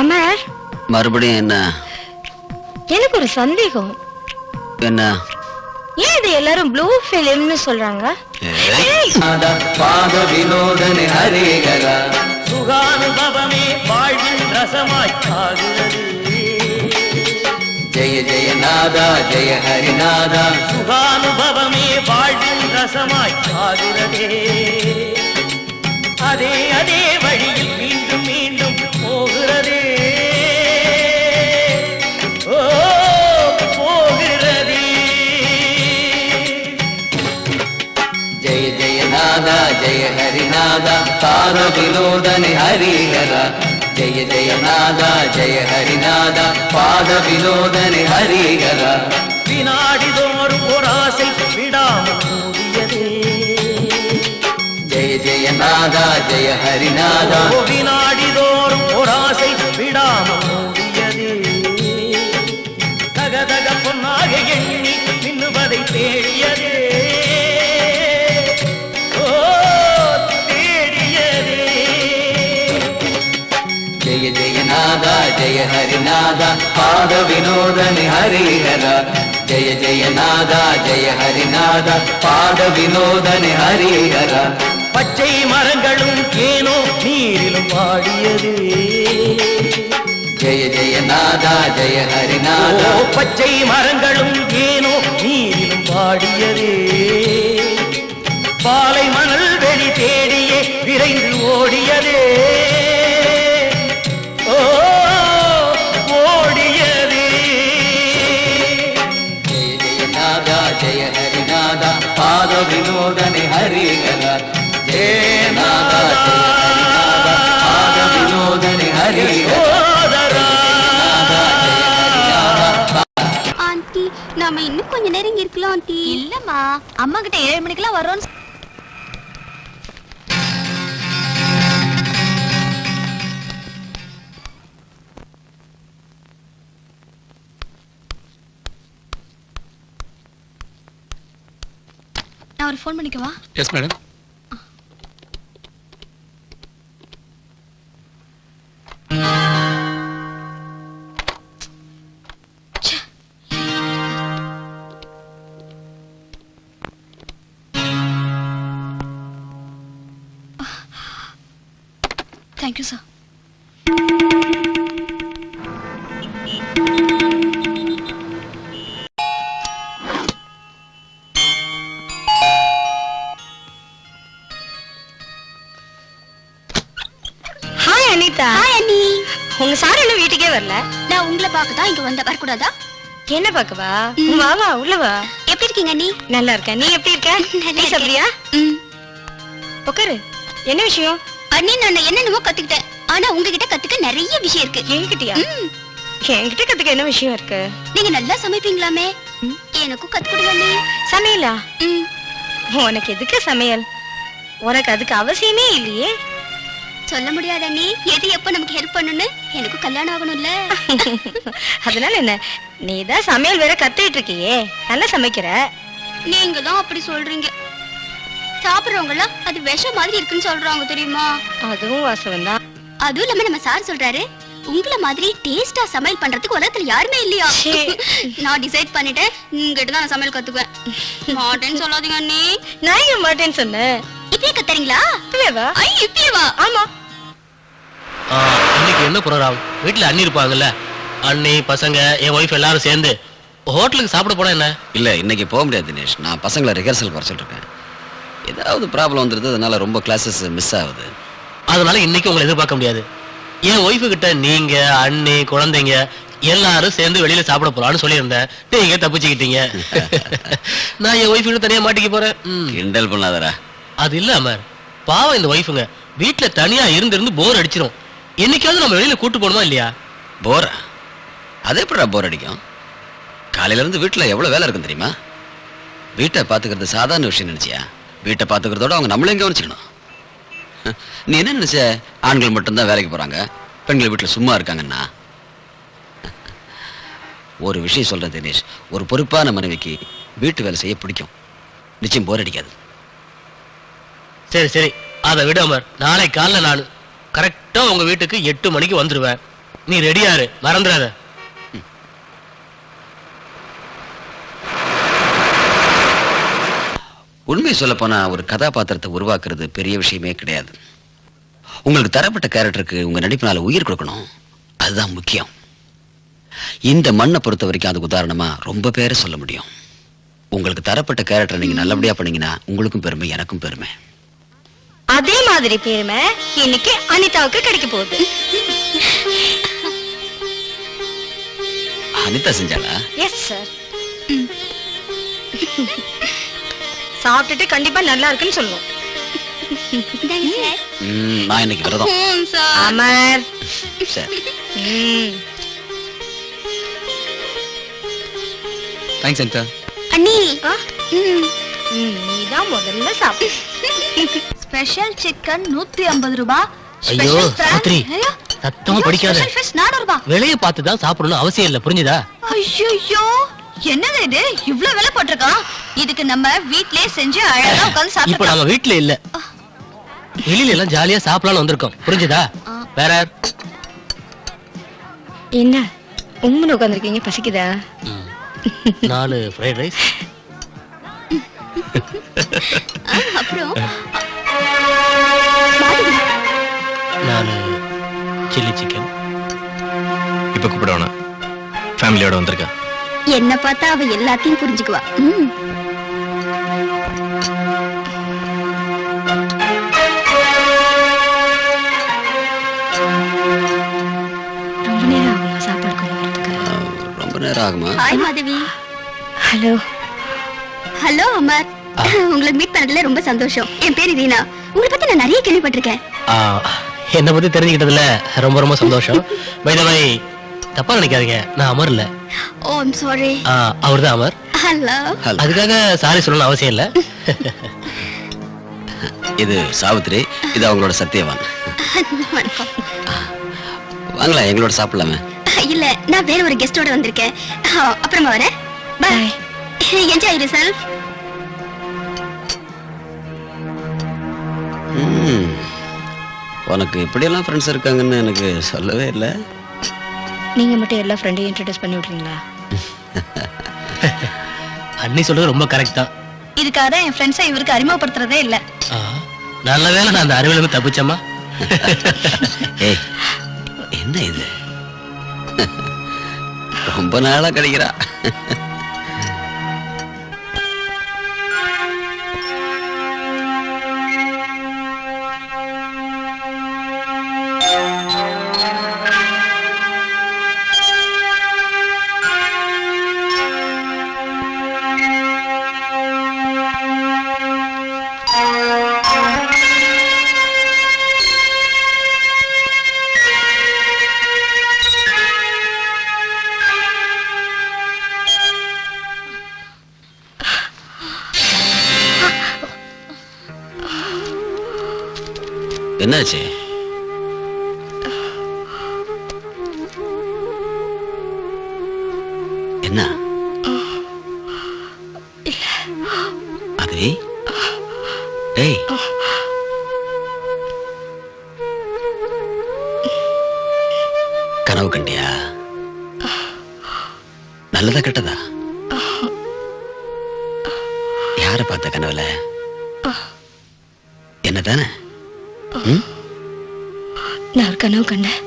அம்மா மறுபடியும் என்ன? எனக்கு ஒரு சந்தேகம். என்ன? ஏன் இது எல்லாரும் ப்ளூ ஃபிலிம்னு சொல்றாங்க? பாத வினோதனை ஹரிகர சுகானுபவமே வாழ்வின் ரசமாய் ஆகுகிறது. ஜெய ஜெய நாதா ஜெய ஹரிநாதா சுகானுபவமே வாழ்வின் ரசமாய் ஆகுகிறதே. அதே அதே வழியில் மீண்டும் மீண்டும் போகிறதே ஓ போகிறதே ஜெய ஜெய நாதா ஜெய ஹரிநாதா பாத வினோதனி ஹரிஹர ஜெய ஜெய நாதா ஜெய ஹரிநாதா பாத வினோதனி ஹரிஹர வினாடிதோறும் ஒரு ஆசை விடாமல் கூடியதே ஜெய ஜெய நாதா ஜெய ஹரிநாதா வினாடிதோறும் ஒரு ஆசை விடாமல் கூடியதே தக தக பொன்னாக எண்ணி மின்னுவதை தேடியதே ஓ தேடியதே ஜெய ஜெய நாதா ஜெய ஹரிநாதா பாத வினோதனி ஹரிஹர ஜெய ஜெய நாதா ஜெய ஹரிநாதா பாத வினோதனி ஹரிஹர பச்சை மரங்களும் ஏனோ நீரிலும் பாடியதே ஜெய ஜெய நாதா ஜெய ஹரிநாதா ஓ பச்சை மரங்களும் ஏனோ நீரிலும் பாடியதே பாலை மணல் வெளி தேடியே விரைந்து ஓடியதே ஓ ஓடியதே ஜெய ஜெய நாதா ஜெய ஹரிநாதா பாத வினோதனி ஹரிஹர ஜெய நாதா ஜெய ஹரிநாதா பாத வினோதனி ஹரிஹர ஆண்டி நாம இன்னும் கொஞ்ச நேரம் இங்க இருக்கலாம் ஆண்டி. இல்லம்மா அம்மா கிட்ட 7 மணிக்கெல்லாம் வரோன்னு நான் ஒரு ஃபோன் பண்ணிக்கவா? Yes madam. Thank you, sir. Hi Anitha. Hi அண்ணி. உங்க சார் என்ன வீட்டுக்கே வரல? நான் உங்களை பார்க்க தான் இங்க வந்த வரக்கூடாதா? என்ன பார்க்கவா? வா வா உள்ள வா. எப்படி இருக்கீங்க அண்ணி? நல்லா இருக்கேன். நீ எப்படி இருக்க? நல்லா நீ சாப்பிடுறியா? ம். உட்காரு. என்ன விஷயம்? அண்ணி நான் என்னென்னமோ கத்துக்கிட்டேன். ஆனா உங்ககிட்ட கத்துக்க நிறைய விஷயம் இருக்கு. என்கிட்டயா? ம். என்கிட்ட கத்துக்க என்ன விஷயம் இருக்கு? நீங்க நல்லா சமைப்பீங்களாமே. எனக்கும் கத்து கொடுங்க அண்ணி. சமையலா? ம். உனக்கு எதுக்கு சமையல்? உனக்கு அதுக்கு அவசியமே இல்லையே. சொல்ல முடியாது அண்ணி. எது எப்ப நமக்கு ஹெல்ப் பண்ணுன்னு எனக்கு கல்யாணம் ஆகணும்ல. அதனால என்ன? நீ தான் சமையல் வேற கத்துக்கிட்டு இருக்கியே. நல்லா சமைக்கிற. நீங்க தான் அப்படி சொல்றீங்க. சாப்பிடுறவங்க எல்லாம் அது விஷம் மாதிரி இருக்குன்னு சொல்றாங்க தெரியுமா? அதுவும் வாசம் தான். அதுவும் இல்லாம நம்ம சார் சொல்றாரு உங்கள மாதிரி டேஸ்டா சமையல் பண்றதுக்கு உலகத்துல யாருமே இல்லையா. நான் டிசைட் பண்ணிட்டேன் உங்ககிட்ட தான் நான் சமையல் கத்துக்குவேன். மாட்டேன்னு சொல்லாதீங்க அண்ணி. நான் ஏன் மாட்டேன்னு சொன்னேன்? இப்பயே கத்துறீங்களா? இப்பவேவா? ஐ இப்பயேவா? ஆமா. இன்னைக்கு என்ன ப்ரோக்ராம்? வீட்டுல அண்ணி இருப்பாங்கல்ல, அண்ணி பசங்க என் ஒய்ஃப் எல்லாரும் சேர்ந்து ஹோட்டலுக்கு சாப்பிட போனா என்ன? இல்ல இன்னைக்கு போக முடியாது தினேஷ். நான் பசங்களை ரிஹர்சல் வர சொல்லிருக்கேன். ஏதாவது ப்ராப்ளம் வந்துருது, அதனால ரொம்ப கிளாஸஸ் மிஸ் ஆகுது. அதனால இன்னைக்கு உங்களை எதிர்பார்க்க முடியாது. என் ஒய்ஃபு கிட்ட நீங்க அண்ணி குழந்தைங்க எல்லாரும் சேர்ந்து வெளியில சாப்பிட போறான்னு சொல்லியிருந்தேன். நீங்க தப்பிச்சுக்கிட்டீங்க. நான் என் ஒய்ஃபு தனியா மாட்டிக்க போறேன். கிண்டல் பண்ணாதரா. அது இல்ல அமர், பாவம் இந்த ஒய்ஃபுங்க வீட்டுல தனியா இருந்து போர் அடிச்சிரும். என்னைக்காவது நம்ம வெளியில கூட்டு போகணுமா இல்லையா? போரா? அதே எப்படா போர் அடிக்கும்? காலையில இருந்து வீட்டுல எவ்வளவு வேலை இருக்கும் தெரியுமா? வீட்டை பாத்துக்கிறது சாதாரண விஷயம் நினைச்சியா? வீட்டை பாத்துக்கிறதோட அவங்க நம்மளையும் கவனிச்சுக்கணும். நீ என்ன நினைச்ச? ஆண்கள் மட்டும்தான் வேலைக்கு போறாங்க, பெண்கள் வீட்டுல சும்மா இருக்காங்கன்னா? ஒரு விஷயம் சொல்றேன் தினேஷ், ஒரு பொறுப்பான மனைவிக்கு வீட்டு வேலை செய்ய பிடிக்கும். நிச்சயம் போர் அடிக்காது. சரி சரி, அதை விட அமர். நாளை காலைல நான் கரெக்டா உங்க வீட்டுக்கு 8 மணிக்கு வந்துருவேன். நீ ரெடியாரு, மறந்துடாத. உண்மை சொல்ல போனா ஒரு கதாபாத்திரத்தை உருவாக்குறது பெரிய விஷயமே கிடையாது. உங்களுக்கு தரப்பட்ட கேரக்டருக்கு உங்க நடிப்பினால உயிர் கொடுக்கணும், அதுதான் முக்கியம். இந்த மண்ணை பொறுத்த வரைக்கும் அதுக்கு உதாரணமா ரொம்ப பேரை சொல்ல முடியும். உங்களுக்கு தரப்பட்ட கேரக்டர் நீங்க நல்லபடியா பண்ணீங்கன்னா உங்களுக்கும் பெருமை, எனக்கும் பெருமை. அதே மாதிரி பெருமை இன்னைக்கு அனிதாவுக்கு கிடைக்க போகுது. அனிதா செஞ்சாளா? Yes sir. சாப்பிட்டுட்டு கண்டிப்பா நல்லா இருக்குன்னு சொல்லணும். நான் இன்னைக்கு விரதம். அமர். சரி. தேங்க்ஸ் அனிதா. அண்ணி நீதான் முதல்ல சாப்பிடு. ஸ்பெஷல் சிக்கன் 150 ரூபாய். ஐயோ சாத்ரி, சத்தமா படிக்காத. 400 ரூபாய். வெளிய பார்த்து தான் சாப்பிடணும் அவசியம் இல்ல, புரிஞ்சுதா? ஐயோ என்னது இது இவ்ளோ விலை போட்டிருக்கான்? இதுக்கு நம்ம வீட்லயே செஞ்சு அழகா உட்கார்ந்து இப்ப சாப்பிடலாம். நம்ம வீட்ல இல்ல, வெளியில எல்லாம் ஜாலியா சாப்பிடலாம்னு வந்திருக்கோம், புரிஞ்சுதா? வேற என்ன உம்முன்னு உட்காந்துருக்கீங்க, பசிக்குதா? 4 ஃப்ரைட் ரைஸ். அப்புறம் 4 சில்லி சிக்கன். இப்ப கூப்பிடணும், ஃபேமிலியோட வந்திருக்கா. என்ன பார்த்தா அவ எல்லாத்தையும் புரிஞ்சுக்குவா. ரொம்ப நேரம் ஆகுமா சாப்பாடு கொண்டு வரதுக்கு? ரொம்ப நேரம் ஆகுமா? Hi Madhavi. Hello. Hello Amar. உங்களை மீட் பண்ணதுல ரொம்ப சந்தோஷம். என் பேரு ரீனா. உங்களை பத்தி நான் நிறைய கேள்விப்பட்டிருக்கேன். என்ன பத்தி தெரிஞ்சுக்கிட்டதுல ரொம்ப ரொம்ப சந்தோஷம். பை தி வே, தப்பா நினைக்காதீங்க, நான் அமர் இல்ல. ஓ ஐ அம் சாரி. அவர்தான் அமர். ஹலோ. அதுக்காக சாரி சொல்லணும் அவசியம் இல்ல. இது சாவித்ரி, இது அவங்களோட சத்தியவான். வணக்கம். வாங்களா, எங்களோட சாப்பிடலாமே. இல்ல, நான் வேற ஒரு கெஸ்டோட வந்திருக்கேன். அப்புறமா வரேன். பை. Enjoy your self. உனக்கு இப்படியெல்லாம் ஃப்ரெண்ட்ஸ் இருக்காங்கன்னு எனக்கு சொல்லவே இல்லை. நீங்க மட்டும் எல்லா ஃப்ரெண்டையும் இன்ட்ரோடியூஸ் பண்ணி விடுறீங்களா? அண்ணி சொல்றது ரொம்ப கரெக்ட் தான். இதுக்காக தான் என் ஃப்ரெண்ட்ஸை இவருக்கு அறிமுகப்படுத்துறதே இல்ல. நல்ல வேளை நான் அந்த அறிவுல இருந்து தப்பிச்சேம்மா. ஏய், என்ன இது? ரொம்ப நாளா கிடைக்கிறா. என்னாச்சு? என்ன அது? ஏய், கனவு கண்டியா? நல்லதா கெட்டதா? யார பார்த்த கனவுல? என்னதானே? நான் ஒரு கனவு கண்டேன்.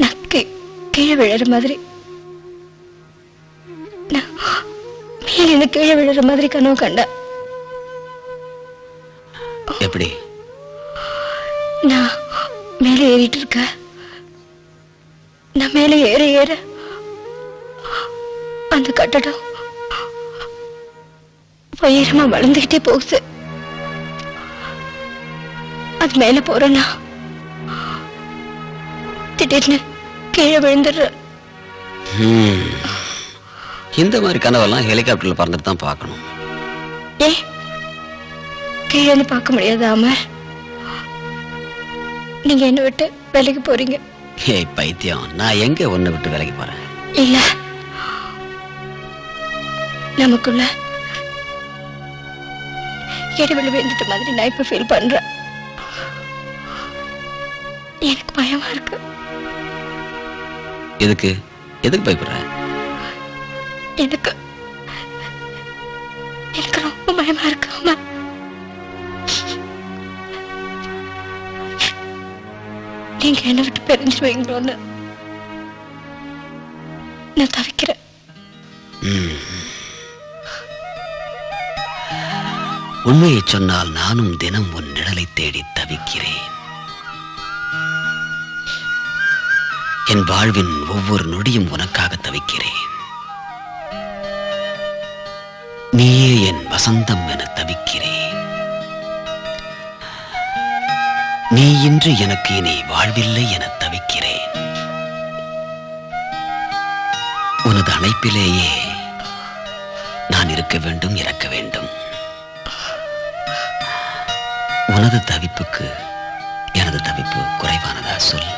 நான் கீழே விழற மாதிரி, மேலிருந்து கீழே விழற மாதிரி கனவு கண்டேன். எப்படி? நான் மேலே ஏறிட்டு இருக்க, நான் மேலே ஏற ஏற அந்த கட்டடம் உயரமா வளர்ந்துகிட்டே போகுது. அது மேல போறேன்னா திடீர்னு கீழே விழுந்துடுற. இந்த மாதிரி கனவெல்லாம் ஹெலிகாப்டர்ல பறந்துட்டு தான் பார்க்கணும். ஏ, கீழே இருந்து பார்க்க முடியாதா அமர்? நீங்க என்ன விட்டு வேலைக்கு போறீங்க? ஏய் பைத்தியம், நான் எங்க உன்னை விட்டு வேலைக்கு போறேன்? இல்ல, நமக்குள்ள இடைவெளி விழுந்துட்ட மாதிரி நான் இப்ப ஃபீல் பண்றேன். எனக்கு பயமா இருக்கு. எதுக்கு எதுக்கு பயப்படுற? எனக்கு ரொம்ப பயமா இருக்கு அம்மா. நீங்க என்ன விட்டு பிரிஞ்சிருவீங்களோன்னு நான் தவிக்கிறேன். உண்மையை சொன்னால் நானும் தினம் உன் நிழலை தேடி தவிக்கிறேன். என் வாழ்வின் ஒவ்வொரு நொடியும் உனக்காக தவிக்கிறேன். நீயே என் வசந்தம் என தவிக்கிறேன். நீ இன்று எனக்கு இனி வாழ்வில்லை என தவிக்கிறேன். உனது அணைப்பிலேயே நான் இருக்க வேண்டும், இறக்க வேண்டும். உனது தவிப்புக்கு எனது தவிப்பு குறைவானதா சொல்?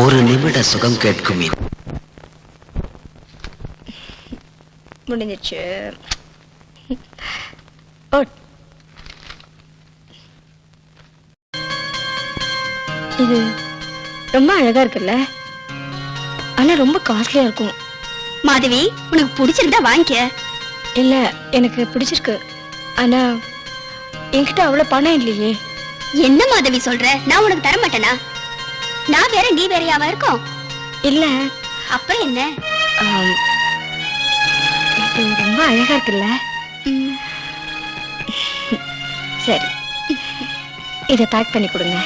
ஒரு நிமிட சுகம் கேட்கும் முடிஞ்சிச்சு. இது ரொம்ப அழகா இருக்குல்ல, ஆனா ரொம்ப காஸ்ட்லியா இருக்கும். மாதவி, உனக்கு பிடிச்சிருந்தா வாங்கிக்க. இல்ல, எனக்கு பிடிச்சிருக்கு, ஆனா என்கிட்ட அவ்வளவு பணம் இல்லையே. என்ன மாதவி சொல்ற? நான் உனக்கு தர மாட்டேனா? நான் வேற நீ வேறையாவா இருக்கும்? இல்ல. அப்புறம் என்ன? இது ரொம்ப அழகா இருக்குல்ல. சரி, இதை பேக் பண்ணி கொடுங்க.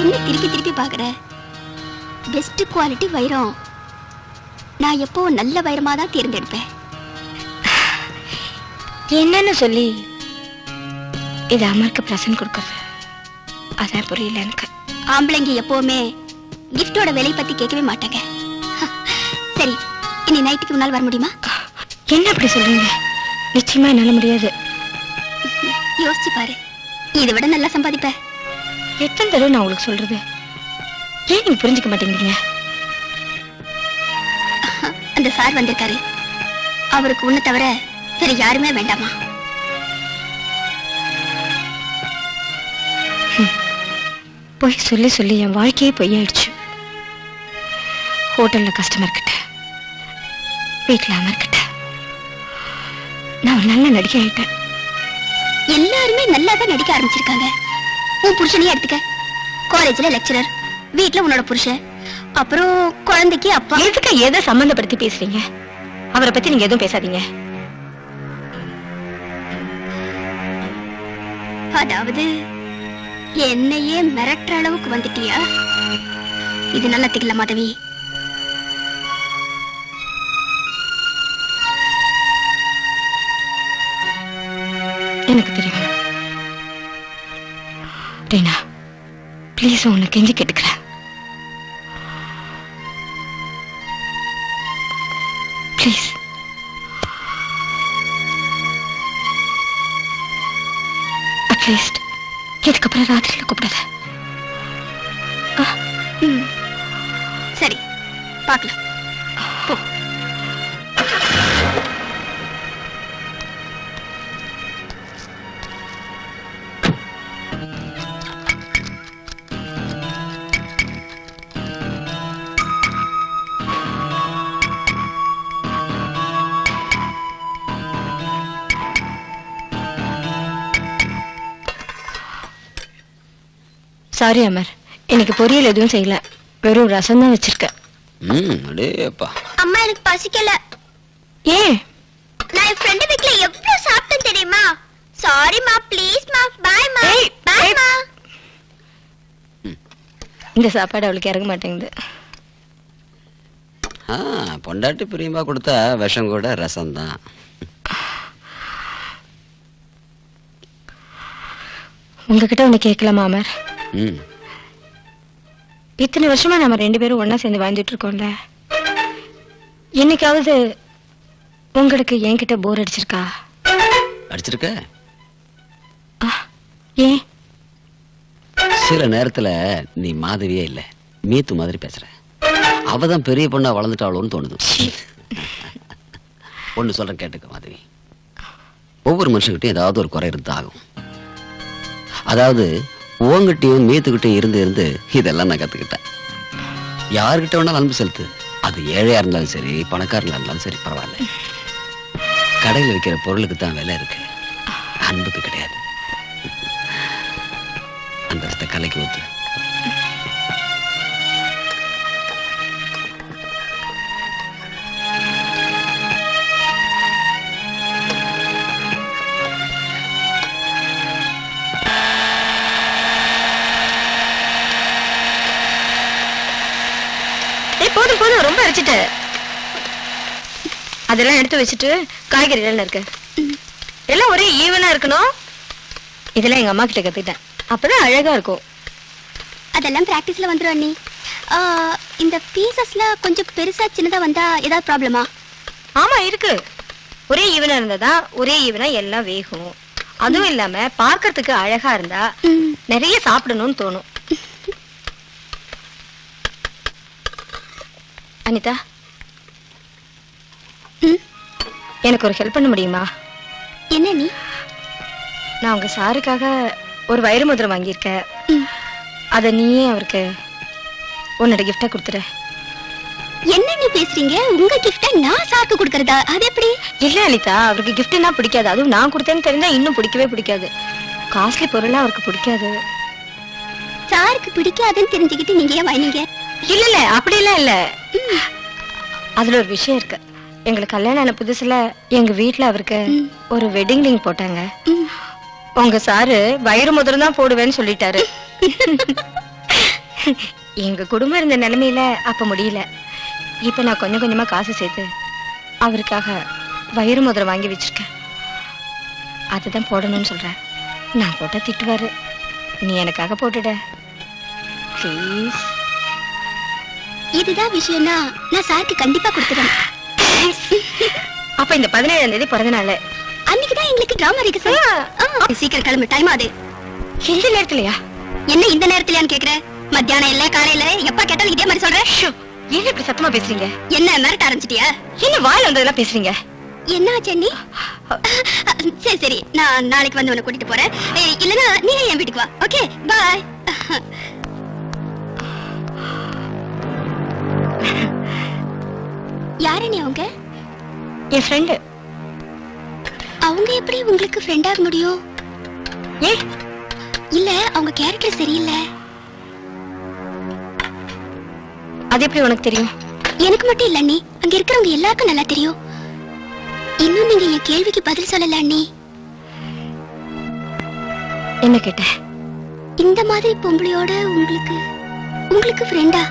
என்ன திருப்பி திருப்பி பாக்குற? பெஸ்ட் குவாலிட்டி வைரம். நான் எப்போ நல்ல வைரமா தான் தேர்ந்தெடுப்பேன். என்னன்னு சொல்லி இது அம்மாக்கு பிரசன்ட் கொடுக்கறது, அதான் புரியல எனக்கு. ஆம்பளைங்க எப்பவுமே கிஃப்டோட விலை பத்தி கேட்கவே மாட்டாங்க. சரி, இனி நைட்டுக்கு முன்னால் வர முடியுமா? என்ன அப்படி சொல்றீங்க? நிச்சயமா என்னால முடியாது. யோசிச்சு பாரு, இதை விட நல்லா சம்பாதிப்ப. எத்தனை தடவை நான் உங்களுக்கு சொல்றது? ஏன் நீங்க புரிஞ்சுக்க மாட்டேங்கிறீங்க? அந்த சார் வந்திருக்காரு, அவருக்கு உன்னை தவிர வேற யாருமே வேண்டாமா? பொய் சொல்லி சொல்லி என் வாழ்க்கையே பொய்யாயிடுச்சு. ஹோட்டல்ல கஸ்டமர் கிட்ட, வீட்டுல அமர் கிட்ட நான் ஒரு நல்ல நடிகை ஆயிட்டேன். எல்லாருமே நல்லா தான் நடிக்க ஆரம்பிச்சிருக்காங்க. உன் புருஷனையே எடுத்துக்க. காலேஜ்ல லெக்சரர், வீட்டுல உன்னோட புருஷன், அப்புறம் குழந்தைக்கு அப்பா. எதுக்கு எதை சம்பந்தப்படுத்தி பேசுறீங்க? அவரை பத்தி நீங்க எதுவும் பேசாதீங்க. அதாவது என்னையே மிரட்டுற அளவுக்கு வந்துட்டியா? இது நல்லதுக்கு இல்ல மாதவி. எனக்கு தெரியும் ரீனா, ப்ளீஸ் உன்னை கெஞ்சி கேட்டுக்கிறேன். ப்ளீஸ் அட்லீஸ்ட் இதுக்கப்புறம் ராத்திரியில கூப்பிடாத. சரி பார்க்கலாம். போ. சாரி அமர், இன்னைக்கு பொரியல் எதுவும் செய்யல, வெறும் ரசம் தான் வச்சிருக்கேன். அடேப்பா. அம்மா எனக்கு பசிக்கல. ஏன்? நான் என் ஃப்ரெண்ட் வீட்ல எவ்வளவு சாப்பிட்டேன் தெரியுமா? சாரி மா, ப்ளீஸ் மா, பை மா, பை மா. இந்த சாப்பாடு அவளுக்கு இறங்க மாட்டேங்குது. பொண்டாட்டி பிரியமா கொடுத்தா விஷம் கூட ரசம் தான். உங்ககிட்ட ஒண்ணு கேட்கலாமா அமர்? இத்தனை வருஷமா நம்ம 2 பேரும் ஒன்னா சேர்ந்து வாழ்ந்துட்டு இருக்கோம்ல, என்னைக்காவது உங்களுக்கு என்கிட்ட போர் அடிச்சிருக்கா? அடிச்சிருக்க? ஏன்? சில நேரத்துல நீ மாதவியே இல்ல, மீத்து மாதிரி பேசுற. அவதான் பெரிய பொண்ணா வளர்ந்துட்டாளோன்னு தோணுது. ஒண்ணு சொல்றேன் கேட்டுக்க மாதவி. ஒவ்வொரு மனுஷங்கிட்டையும் ஏதாவது ஒரு குறை இருந்து ஆகும். அதாவது உங்ககிட்டயும் மீத்துக்கிட்டையும் இருந்து இதெல்லாம் நான் கத்துக்கிட்டேன். யாருக்கிட்ட வேணாலும் அன்பு செலுத்து. அது ஏழையா இருந்தாலும் சரி, பணக்காரங்களா இருந்தாலும் சரி, பரவாயில்ல. கடையில் விற்கிற பொருளுக்கு தான் விலை இருக்கு, அன்புக்கு கிடையாது. அந்த கலைக்கு ஊத்து. போதும் போதும், ரொம்ப அரைச்சிட்டு. அதெல்லாம் எடுத்து வச்சுட்டு காய்கறி எல்லாம் இருக்கு, எல்லாம் ஒரே ஈவனா இருக்கணும். இதெல்லாம் எங்க அம்மா கிட்ட கத்துக்கிட்டேன், அப்பதான் அழகா இருக்கும். அதெல்லாம் பிராக்டிஸ்ல வந்துரும் அண்ணி. இந்த பீசஸ்ல கொஞ்சம் பெருசா சின்னதா வந்தா ஏதாவது ப்ராப்ளமா? ஆமா இருக்கு. ஒரே ஈவனா இருந்தாதான் ஒரே ஈவனா எல்லாம் வேகும். அதுவும் இல்லாம பார்க்கறதுக்கு அழகா இருந்தா நிறைய சாப்பிடணும்னு தோணும். அனிதா, எனக்கு ஒரு ஹெல்ப் பண்ண முடியுமா? என்ன நீ? நான் உங்க சாருக்காக ஒரு வைர மோதிரம் வாங்கியிருக்கேன். அத நீயே அவருக்கு உன்னோட கிஃப்டா கொடுத்துரு. என்ன நீ பேசுறீங்க? உங்க கிஃப்ட நான் சாக்கு கொடுக்கறதா? அது எப்படி? இல்ல அனிதா, அவருக்கு கிஃப்ட்னா பிடிக்காது. அதுவும் நான் கொடுத்தேன்னு தெரிஞ்சா இன்னும் பிடிக்கவே பிடிக்காது. காஸ்ட்லி பொருளா அவருக்கு பிடிக்காது. சாருக்கு பிடிக்காதுன்னு தெரிஞ்சுக்கிட்டு நீங்க ஏன் வாங்கினீங்க? இல்ல இல்ல, அப்படிலாம் இல்ல. அதுல ஒரு விஷயம் இருக்கு. எங்களுக்கு கல்யாணம் ஆன புதுசுல எங்க வீட்டுல அவருக்கு ஒரு வெட்டிங் ரிங் போட்டாங்க. உங்க சாரு வைர மோதிரம் தான் போடுவேன்னு சொல்லிட்டாரு. எங்க குடும்பம் இருந்த நிலைமையில அப்ப முடியல. இப்ப நான் கொஞ்சம் கொஞ்சமா காசு சேர்த்து அவருக்காக வைர மோதிரம் வாங்கி வச்சிருக்கேன். அதுதான் போடணும்னு சொல்றேன். நான் போட்டா திட்டுவாரு. நீ எனக்காக போட்டுட ப்ளீஸ். இதுதான் விஷயம்னா நான் சாருக்கு கண்டிப்பா கொடுத்துறேன். அப்ப இந்த 17ஆம் தேதி பிறந்த நாள் அன்னைக்குதான் எங்களுக்கு டிராமா இருக்கு சார். சீக்கிரம் கிளம்பு, டைம் ஆகுது. இந்த நேரத்துலயா? என்ன இந்த நேரத்துலயான்னு கேக்குற? மத்தியானம் இல்ல காலையில எப்ப கேட்டாலும் இதே மாதிரி சொல்ற. என்ன இப்படி சத்தமா பேசுறீங்க? என்ன மிரட்ட ஆரம்பிச்சிட்டியா? என்ன வாயில வந்ததெல்லாம் பேசுறீங்க? என்ன சென்னி? சரி சரி, நான் நாளைக்கு வந்து உன்னை கூட்டிட்டு போறேன். இல்லனா நீ என் வீட்டுக்கு வா. Okay bye. யாரு நீ? அவங்க என் ஃப்ரெண்டு. அவங்க எப்படி உங்களுக்கு ஃப்ரெண்ட் ஆக முடியும்? ஏ இல்ல, அவங்க கேரக்டர் சரியில்லை. அது எப்படி உனக்கு தெரியும்? எனக்கு மட்டும் இல்ல அண்ணி, அங்க இருக்கிறவங்க எல்லாருக்கும் நல்லா தெரியும். இன்னும் நீங்க என் கேள்விக்கு பதில் சொல்லல அண்ணி. என்ன கேட்ட? இந்த மாதிரி பொம்பளையோட உங்களுக்கு ஃப்ரெண்டா?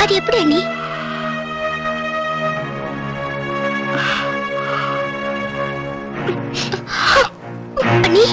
அது எப்படி அண்ணி? அண்ணி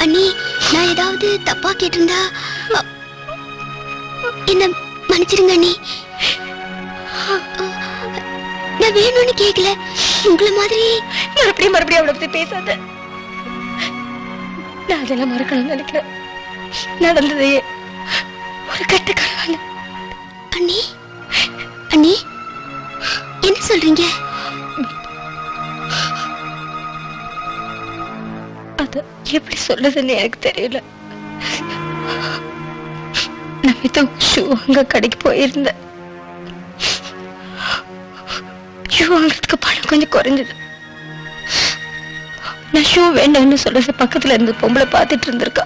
அண்ணி, நான் ஏதாவது தப்பா கேட்டிருந்தா என்ன மன்னிச்சிருங்க அண்ணி. நான் வேணும்னு கேட்கல. உங்களை மாதிரி மறுபடியும் அவளை பத்தி பேசாத. நான் அதெல்லாம் மறக்கணும்னு நினைக்கிறேன். நடந்ததையே ஒரு கட்டு கனவான. அண்ணி, அண்ணி என்ன சொல்றீங்க? அது எப்படி சொல்றதுன்னு எனக்கு தெரியல. நான் ஷூ அங்க கடைக்கு போயிருந்தேன். ஷூ வாங்குறதுக்கு பணம் கொஞ்சம் குறைஞ்சது. நான் ஷூ வேண்டாம்னு சொல்றது பக்கத்துல இருந்து பொம்பளை பார்த்துட்டு இருந்திருக்கா.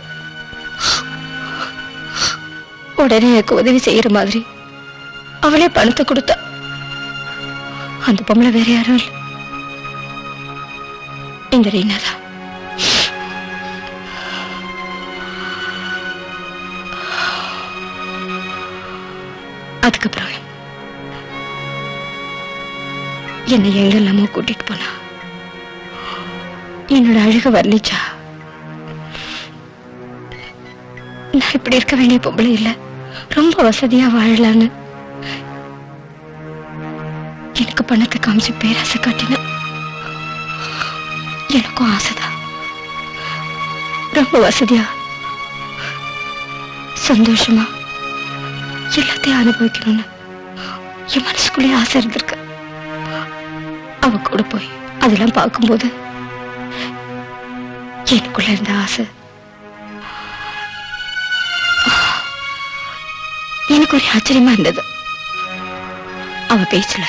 உடனே எனக்கு உதவி செய்யற மாதிரி அவளே பணத்தை கொடுத்தா. அந்த பொம்பளை வேற யாரும் இல்லை, இந்த ரீனாதான். அதுக்கப்புறம் என்னை எங்கெல்லாமோ கூட்டிட்டு போனா. என்னோட அழக வர்ணிச்சா. நான் இப்படி இருக்க வேண்டிய பொம்பளை இல்ல, ரொம்ப வசதியா வாழலான்னு எனக்கு பணத்தை காமிச்சு பேராசை காட்டின. எனக்கும் ஆசைதான், ரொம்ப வசதியா சந்தோஷமா எல்லாத்தையும் அனுபவிக்கணும்னு என் மனசுக்குள்ளே ஆசை இருந்திருக்கு. அவ கூட போய் அதெல்லாம் பார்க்கும்போது எனக்குள்ள இருந்த ஆசை எனக்கு ஒரு ஆச்சரியமா இருந்தது. அவ பேச்சுல,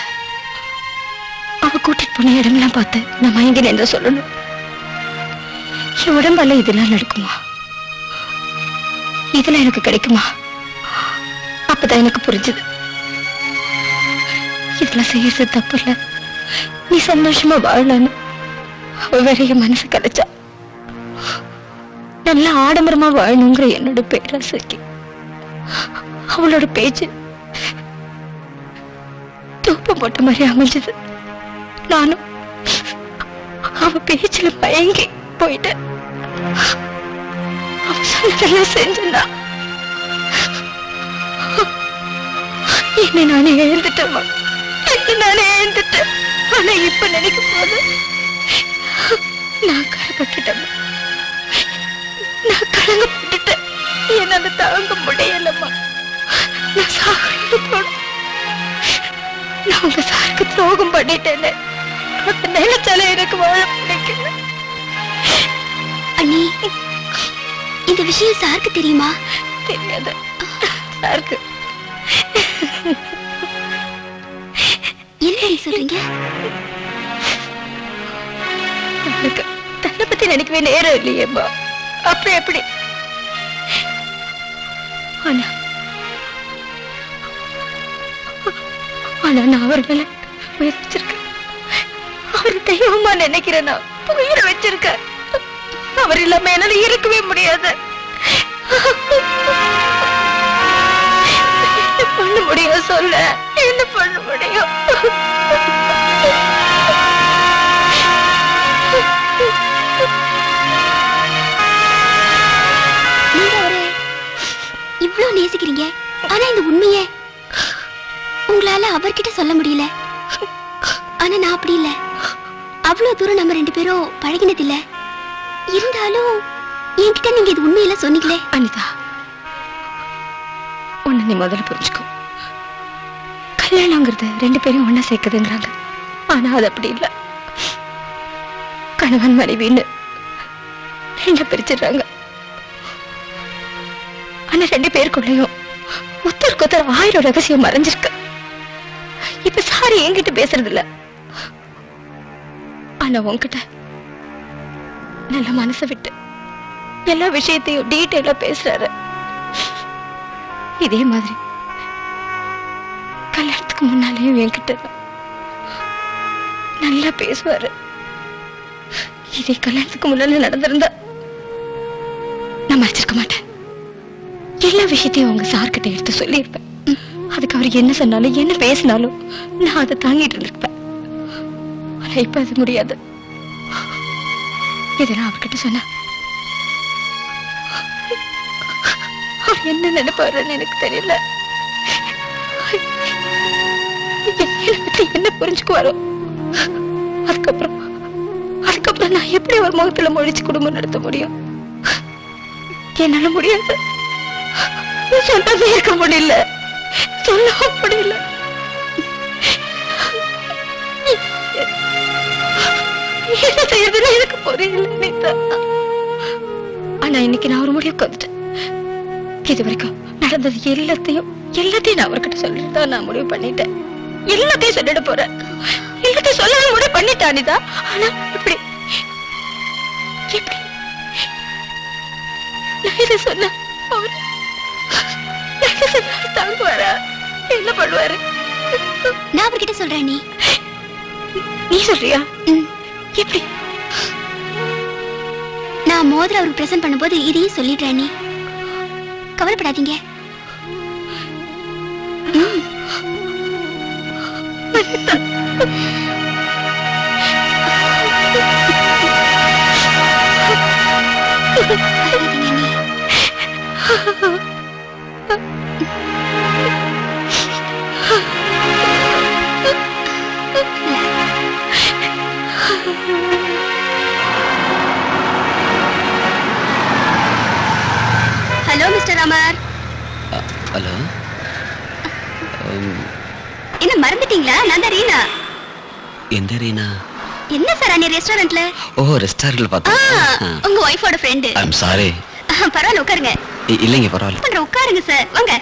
அவ கூட்டிட்டு போன இடங்கள்லாம் பார்த்து நான் மயங்கி நின்று சொல்லணும். என் உடம்பால இதெல்லாம் நடக்குமா, இதெல்லாம் எனக்கு கிடைக்குமா? அப்பதான் எனக்கு புரிஞ்சது, இதெல்லாம் செய்யறது தப்பு இல்ல, நீ சந்தோஷமா வாழலான்னு. அவ வேற என் மனசு கலைச்சா. நல்லா ஆடம்பரமா வாழணுங்கிற என்னோட பேராசைக்கு அவளோட பேச்சு தூப்பம் போட்ட மாதிரி அமைஞ்சது. நானும் அவ பேச்சுல பயங்கி போயிட்டேன். அவ சொன்னதெல்லாம் செஞ்சா என்னை நானே எழுந்துட்டேன். நானே எழுந்துட்டேன். ஆனா இப்ப நினைக்கும் போது நான் கரைப்பட்டுட்டேன், நான் கலங்கப்பட்டுட்டேன். என்னால தாங்க முடியலம்மா. நான் சாகணும் போனேன். நான் உங்க சாருக்கு துரோகம் பண்ணிட்டேன்னு அந்த நினைச்சாலே எனக்கு வாழ பிடிக்கல. அண்ணி, இந்த விஷயம் சாருக்கு தெரியுமா? தெரியாது. சாருக்கு என்ன சொல்றீங்க? எனக்கு தன்னை பத்தி நினைக்கவே நேரம் இல்லையேம்மா. அப்படி எப்படி? ஆனா நான் அவர் மேல வச்சிருக்கேன். அவர் தெய்வமா நினைக்கிறேன். நான் உயிரை வச்சிருக்கேன். அவர் இல்லாம என்னால இருக்கவே முடியாது. என்ன பண்ண முடியும் சொல்ல? என்ன பண்ண முடியும்? நீங்க அவரை இவ்வளவு நேசிக்கிறீங்க, ஆனா இந்த உண்மையை உங்களால அவர்கிட்ட சொல்ல முடியல. ஆனா நான் அப்படி இல்ல. அவ்வளவு தூரம் நம்ம ரெண்டு பேரும் பழகினது இல்ல. இருந்தாலும் என்கிட்ட நீங்க இது உண்மையில சொன்னீங்களே. அனிதா, ஒண்ணு நீ முதல்ல புரிஞ்சுக்கோ. கல்யாணங்கிறது ரெண்டு பேரும் ஒண்ணா சேர்க்குதுங்கிறாங்க. ஆனா அது அப்படி இல்ல. கணவன் மனைவின்னு ரெண்டு பிரிச்சிடுறாங்க. ஆனா ரெண்டு பேருக்குள்ளயும் ஒருத்தருக்கு ஒருத்தர் 1000 ரகசியம் மறைஞ்சிருக்கு. இப்ப சாரி என்கிட்ட பேசுறது இல்ல, ஆனா உன்கிட்ட நல்ல மனசை விட்டு எல்லா விஷயத்தையும் டீட்டெயிலா பேசுறாரு. இதே மாதிரி கல்யாணத்துக்கு முன்னாலேயும் என்கிட்ட நல்லா பேசுவாரு. இதே கல்யாணத்துக்கு முன்னால நடந்திருந்தா நான் மறைச்சிருக்க மாட்டேன். எல்லா விஷயத்தையும் உங்க சார்கிட்ட எடுத்து சொல்லியிருப்பேன். அதுக்கு அவர் என்ன சொன்னாலும் என்ன பேசினாலும் நான் அதை தாங்கிட்டு இருந்திருப்பேன். ஆனா இப்ப அது முடியாது. இதெல்லாம் அவர்கிட்ட சொன்னா அவர் என்ன நினைப்பாருன்னு எனக்கு தெரியல. என்ன புரிஞ்சுக்குவாரோ? அதுக்கப்புறம் நான் எப்படி ஒரு முகத்துல முழிச்சு குடும்பம் நடத்த முடியும்? என்னால முடியாது. சொன்னதே இருக்க முடியல, சொல்லவும் முடியல. என்ன செய்யறதுன்னு எனக்கு புரியல நீதா. ஆனா இன்னைக்கு நான் ஒரு முடிவுக்கு வந்துட்டேன். இது வரைக்கும் நடந்தது எல்லாத்தையும் நான் அவர்கிட்ட சொல்லிட்டு தான் நான் முடிவு பண்ணிட்டேன். எல்லாத்தையும் சொல்லிட போறேன். எல்லாத்தையும் சொல்ல முடிவு பண்ணிட்டேன் அனிதா. ஆனா இப்படி நான் இதை சொன்ன தாங்குவாரா? என்ன பண்ணுவாரு? நான் அவர்கிட்ட சொல்றேன். நீ சொல்றியா? எப்படி? நான் மோதிரம் அவருக்கு பிரசன்ட் பண்ணும்போது இதையும் சொல்லிடுறேன். நீ கவலைப்படாதீங்க. Hello mister Ramar. ஹலோ. என்ன மறந்துட்டீங்களா? நான் தான் ரீனா. எந்த ரீனா? என்ன சார் அன்னை ரெஸ்டாரண்ட்ல? ஓ, ரெஸ்டாரண்ட்ல பார்த்தேன். உங்க ஒய்ஃபோட ஃப்ரெண்ட். I am sorry. பரவாயில்ல, உட்காருங்க. இல்லைங்க, பரவாயில்ல. உட்காருங்க சார், வாங்க.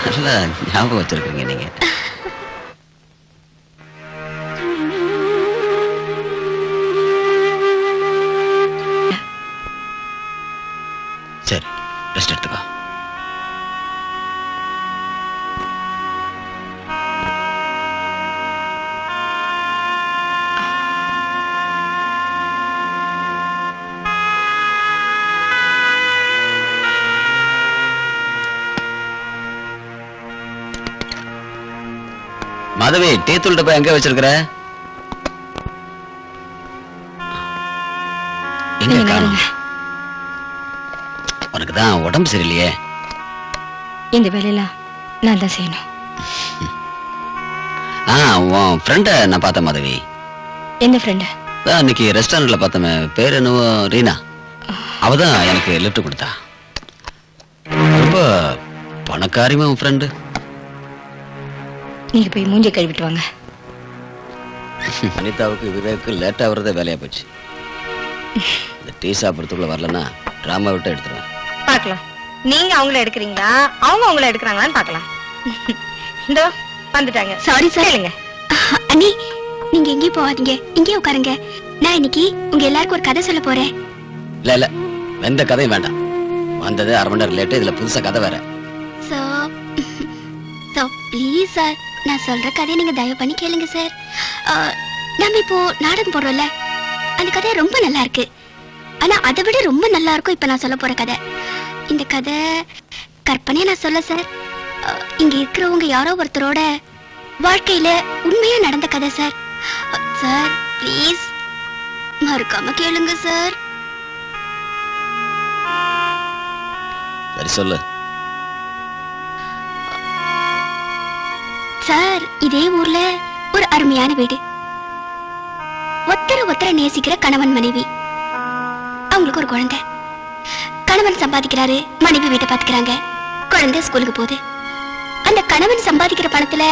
நல்லா ஞாபகம் வச்சிருக்கீங்க நீங்க. சரி, ரெஸ்ட் எடுத்துக்கோ. மாதவி, டீ தூள் டப்பா எங்க வச்சிருக்கிற? எங்க காணோம்? உனக்கு தான் உடம்பு சரியில்லையே. இந்த வேலையில நான் தான் செய்யணும். உன் ஃப்ரெண்ட நான் பார்த்தேன் மாதவி. எந்த ஃப்ரெண்ட்? அன்னைக்கு ரெஸ்டாரண்ட்ல பார்த்தமே, பேர் என்னவோ ரீனா. அவதான் எனக்கு லிஃப்ட் கொடுத்தா. ரொம்ப பணக்காரிமா உன் ஃப்ரெண்டு. நீங்க போய் மூஞ்சி கழுவிட்டு வாங்க. அனிதாவுக்கு விவேக்கு லேட்டா வரதே வேலையா போச்சு. இந்த டீ சாப்பிடறதுக்குள்ள வரலன்னா டிராமா விட்டு எடுத்துருவேன். பார்க்கலாம், நீங்க அவங்கள எடுக்கிறீங்களா அவங்க உங்களை எடுக்கிறாங்களான்னு பார்க்கலாம். இந்த வந்துட்டாங்க. Sorry sir. கேளுங்க. அண்ணி, நீங்க எங்கேயும் போகாதீங்க, இங்கே உட்காருங்க. நான் இன்னைக்கு உங்க எல்லாருக்கும் ஒரு கதை சொல்ல போறேன். இல்ல எந்த கதையும் வேண்டாம். வந்தது அரை மணி நேரம் லேட்டு, இதுல புதுசா கதை வேற. ப்ளீஸ் சார், நான் சொல்ற கதையை நீங்க தயவு பண்ணி கேளுங்க சார். நம்ம இப்போ நாடகம் போடுறோம்ல, அந்த கதை ரொம்ப நல்லா இருக்கு. ஆனா அதை விட ரொம்ப நல்லா இருக்கும் இப்ப நான் சொல்ல போற கதை. இந்த கதை கற்பனையா நான் சொல்ல சார். இங்க இருக்கிறவங்க யாரோ ஒருத்தரோட வாழ்க்கையில உண்மையா நடந்த கதை சார். சார் ப்ளீஸ் மறக்காம கேளுங்க சார். சரி சொல்லு. சார், இதே ஊர்ல ஒரு அருமையான வீடு. ஒருத்தர நேசிக்கிற கணவன் மனைவி. அவங்களுக்கு ஒரு குழந்தை. கணவன் சம்பாதிக்கிறாரு, மனைவி வீட்டை பாத்துக்கிறாங்க. குழந்தை ஸ்கூலுக்கு போகுது. அந்த கணவன் சம்பாதிக்கிற பணத்துல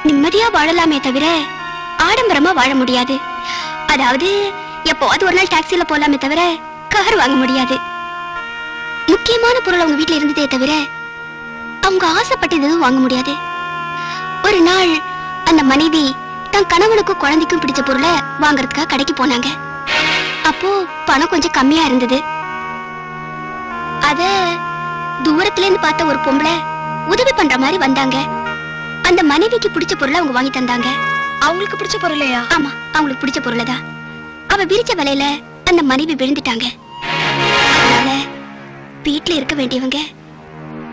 நிம்மதியா வாழலாமே தவிர ஆடம்பரமா வாழ முடியாது. அதாவது எப்போது ஒரு நாள் டாக்ஸில போலாமே தவிர கார் வாங்க முடியாது. முக்கியமான பொருள் அவங்க வீட்டுல இருந்ததே தவிர அவங்க ஆசைப்பட்டது எதுவும் வாங்க முடியாது. ஒரு நாள் அந்த மனைவி தன் கணவனுக்கும் குழந்தைக்கும் பிடிச்ச பொருளை வாங்கறதுக்காக கடைக்கு போனாங்க. அப்போ பணம் கொஞ்சம் கம்மியா இருந்தது. அத தூரத்துல இருந்து பார்த்த ஒரு பொம்பளை உதவி பண்ற மாதிரி வந்தாங்க. அந்த மனைவிக்கு பிடிச்ச பொருளை அவங்க வாங்கி தந்தாங்க. அவங்களுக்கு பிடிச்ச பொருளையா? ஆமா, அவங்களுக்கு பிடிச்ச பொருளைதான். அவ விரிச்ச வேலையில அந்த மனைவி விழுந்துட்டாங்க. அதனால வீட்டுல இருக்க வேண்டியவங்க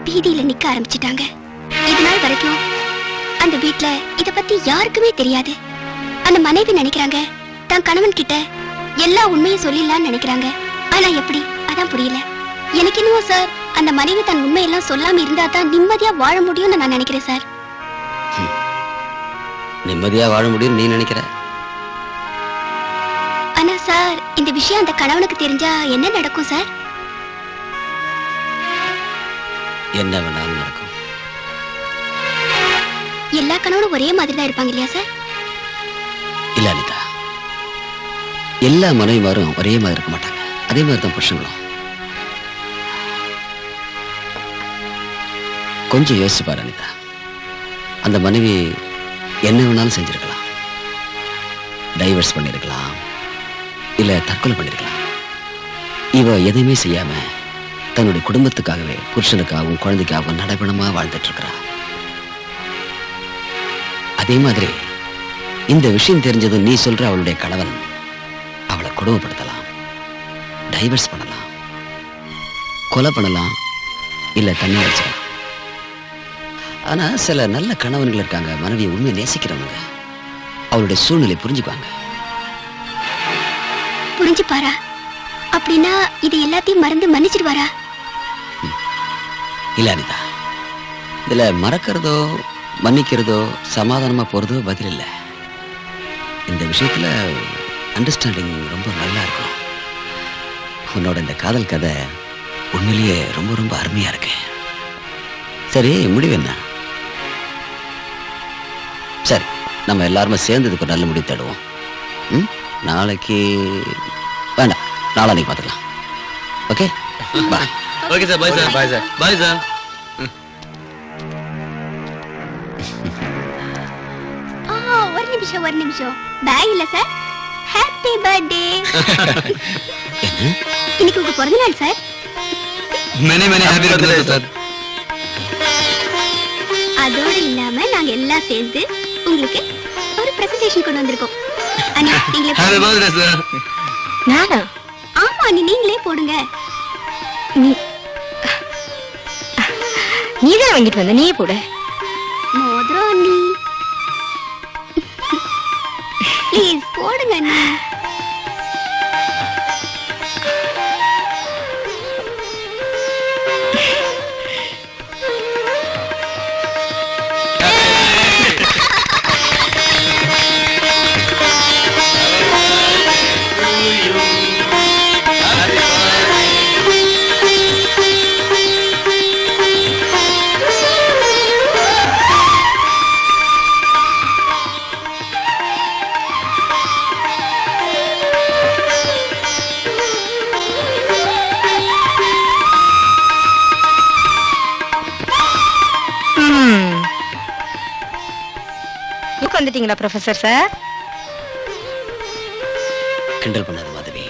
வீதியில நிக்க ஆரம்பிச்சிட்டாங்க. இது நாள் வரைக்கும் அந்த வீட்ல இத பத்தி யாருக்குமே தெரியாது. அந்த மனைவி நினைக்கிறாங்க தான் கணவன் கிட்ட எல்லா உண்மையும் சொல்லிடலாம்னு நினைக்கிறாங்க. ஆனா எப்படி, அதான் புரியல. எனக்கு என்னவோ சார், அந்த மனைவி தன் உண்மையெல்லாம் சொல்லாம இருந்தா தான் நிம்மதியா வாழ முடியும்னு நான் நினைக்கிறேன் சார். நிம்மதியா வாழ முடியும் நீ நினைக்கிற? ஆனா சார், இந்த விஷயம் அந்த கணவனுக்கு தெரிஞ்சா என்ன நடக்கும் சார்? என்ன வேணாலும் நடக்கும். எல்லா கணவனும் ஒரே மாதிரி தான் இருப்பாங்க இல்லையா சார்? இல்ல அனிதா, எல்லா மனைவிமாரும் ஒரே மாதிரி இருக்க மாட்டாங்க. அதே மாதிரி தான் புருஷங்களும். கொஞ்சம் யோசிச்சு பாரு அனிதா. அந்த மனைவி என்ன வேணாலும் செஞ்சிருக்கலாம். டைவர்ஸ் பண்ணிருக்கலாம், இல்ல தற்கொலை பண்ணிருக்கலாம். இவ எதையுமே செய்யாம தன்னுடைய குடும்பத்துக்காகவே, புருஷனுக்காகவும் குழந்தைக்காகவும் நடைபெணமா வாழ்ந்துட்டு இருக்கிறா. அதே மாதிரி இந்த விஷயம் தெரிஞ்சதும் நீ சொல்ற அவளுடைய கணவன் அவளை கொடுமைப்படுத்தலாம், டைவர்ஸ் பண்ணலாம், கொலை பண்ணலாம், இல்ல தண்ணி அடிச்சிடலாம். ஆனா சில நல்ல கணவன்கள் இருக்காங்க, மனைவியை உண்மையை நேசிக்கிறவங்க. அவளுடைய சூழ்நிலை புரிஞ்சுக்குவாங்க. புரிஞ்சுப்பாரா? அப்படின்னா இது எல்லாத்தையும் மறந்து மன்னிச்சிடுவாரா? இல்ல அனிதா, இதுல மறக்கிறதோ மன்னிக்கிறதோ சமாதானமா போறதோ பதில் இல்ல. இந்த விஷயத்துல அண்டர்ஸ்டாண்டிங் ரொம்ப நல்லா இருக்கும். உன்னோட இந்த காதல் கதை உண்மையிலேயே ரொம்ப ரொம்ப அருமையா இருக்கு. சரி, முடிவு என்ன? சரி, நம்ம எல்லாருமே சேர்ந்து இதுக்கு ஒரு நல்ல முடிவு தேடுவோம். நாளைக்கு வேண்டாம், நாளான்னைக்கு பார்த்துக்கலாம். ஓகே, பாய். Okay sir, bye sir. Bye sir. Bye sir. ஒரு நிமிஷம். பாய் இல்ல சார், ஹாப்பி பர்த்டே. இன்னைக்கு உங்க பிறந்த நாள் sir. Many happy birthday sir. அதோட இல்லாம நாங்க எல்லாம் சேர்ந்து உங்களுக்கு ஒரு பிரசன்டேஷன் கொண்டு வந்திருக்கோம். அண்ணி, நீங்களே ஹாப்பி பர்த்டே சார். நானா? ஆமா அண்ணி, நீங்களே போடுங்க. நீதான் வாங்கிட்டு வந்த, நீயே போட. மோதிரம் அண்ணி, ப்ளீஸ் போடுங்க அண்ணி. வந்துட்டீங்களா ப்ரொஃபசர் சார்? கிண்டல் பண்ணாத மாதவி.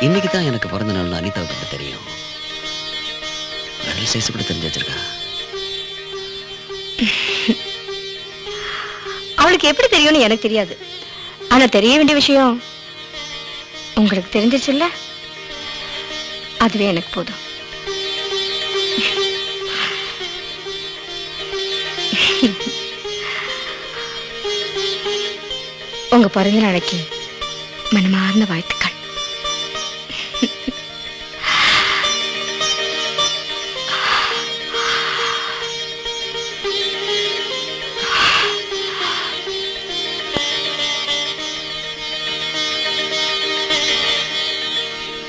இன்னைக்கு தான் எனக்கு பிறந்த நாள் அனிதாவை பத்தி தெரியும். நல்ல சைஸ் கூட தெரிஞ்சு வச்சிருக்கா. அவளுக்கு எப்படி தெரியும்னு எனக்கு தெரியாது. ஆனா தெரிய வேண்டிய விஷயம் உங்களுக்கு தெரிஞ்சிச்சுல்ல, அதுவே எனக்கு போதும். உங்க பிறந்த நாளைக்கு மனமார்ந்த வாழ்த்துக்கள்.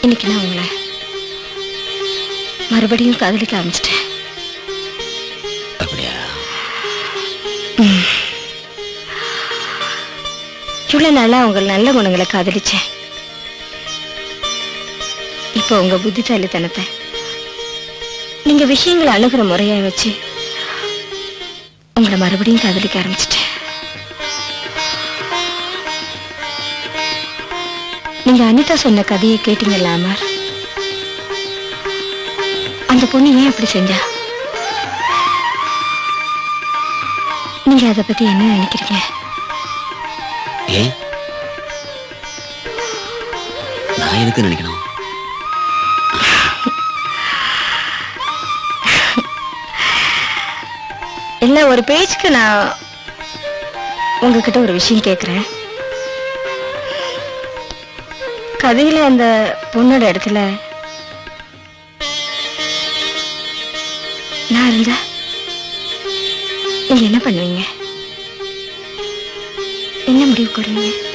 இன்னைக்கு நான் உங்களை மறுபடியும் காதலிக்க ஆரம்பிச்சிட்டேன். அப்படியா? இவ்வளவு நாளா உங்க நல்ல குணங்களை காதலிச்சேன். இப்போ உங்க புத்திசாலித்தனத்தை, நீங்க விஷயங்களை அணுகிற முறைய வச்சு உங்களை மறுபடியும் காதலிக்க ஆரம்பிச்சிட்டேன். நீங்க அனிதா சொன்ன கதையை கேட்டீங்கல்ல அமர்? அந்த பொண்ணு ஏன் அப்படி செஞ்சா? நீங்க அதை பத்தி என்ன நினைக்கிறீங்க? ஏன் நான் எதுக்கு நினைக்கணும்? இல்ல ஒரு பேச்சுக்கு நான் உங்ககிட்ட ஒரு விஷயம் கேக்குறேன். கதையில அந்த பொண்ணோட இடத்துல நான் இருந்தா நீங்க என்ன பண்ணுவீங்க? என்ன முடிவு கூறுவீங்க?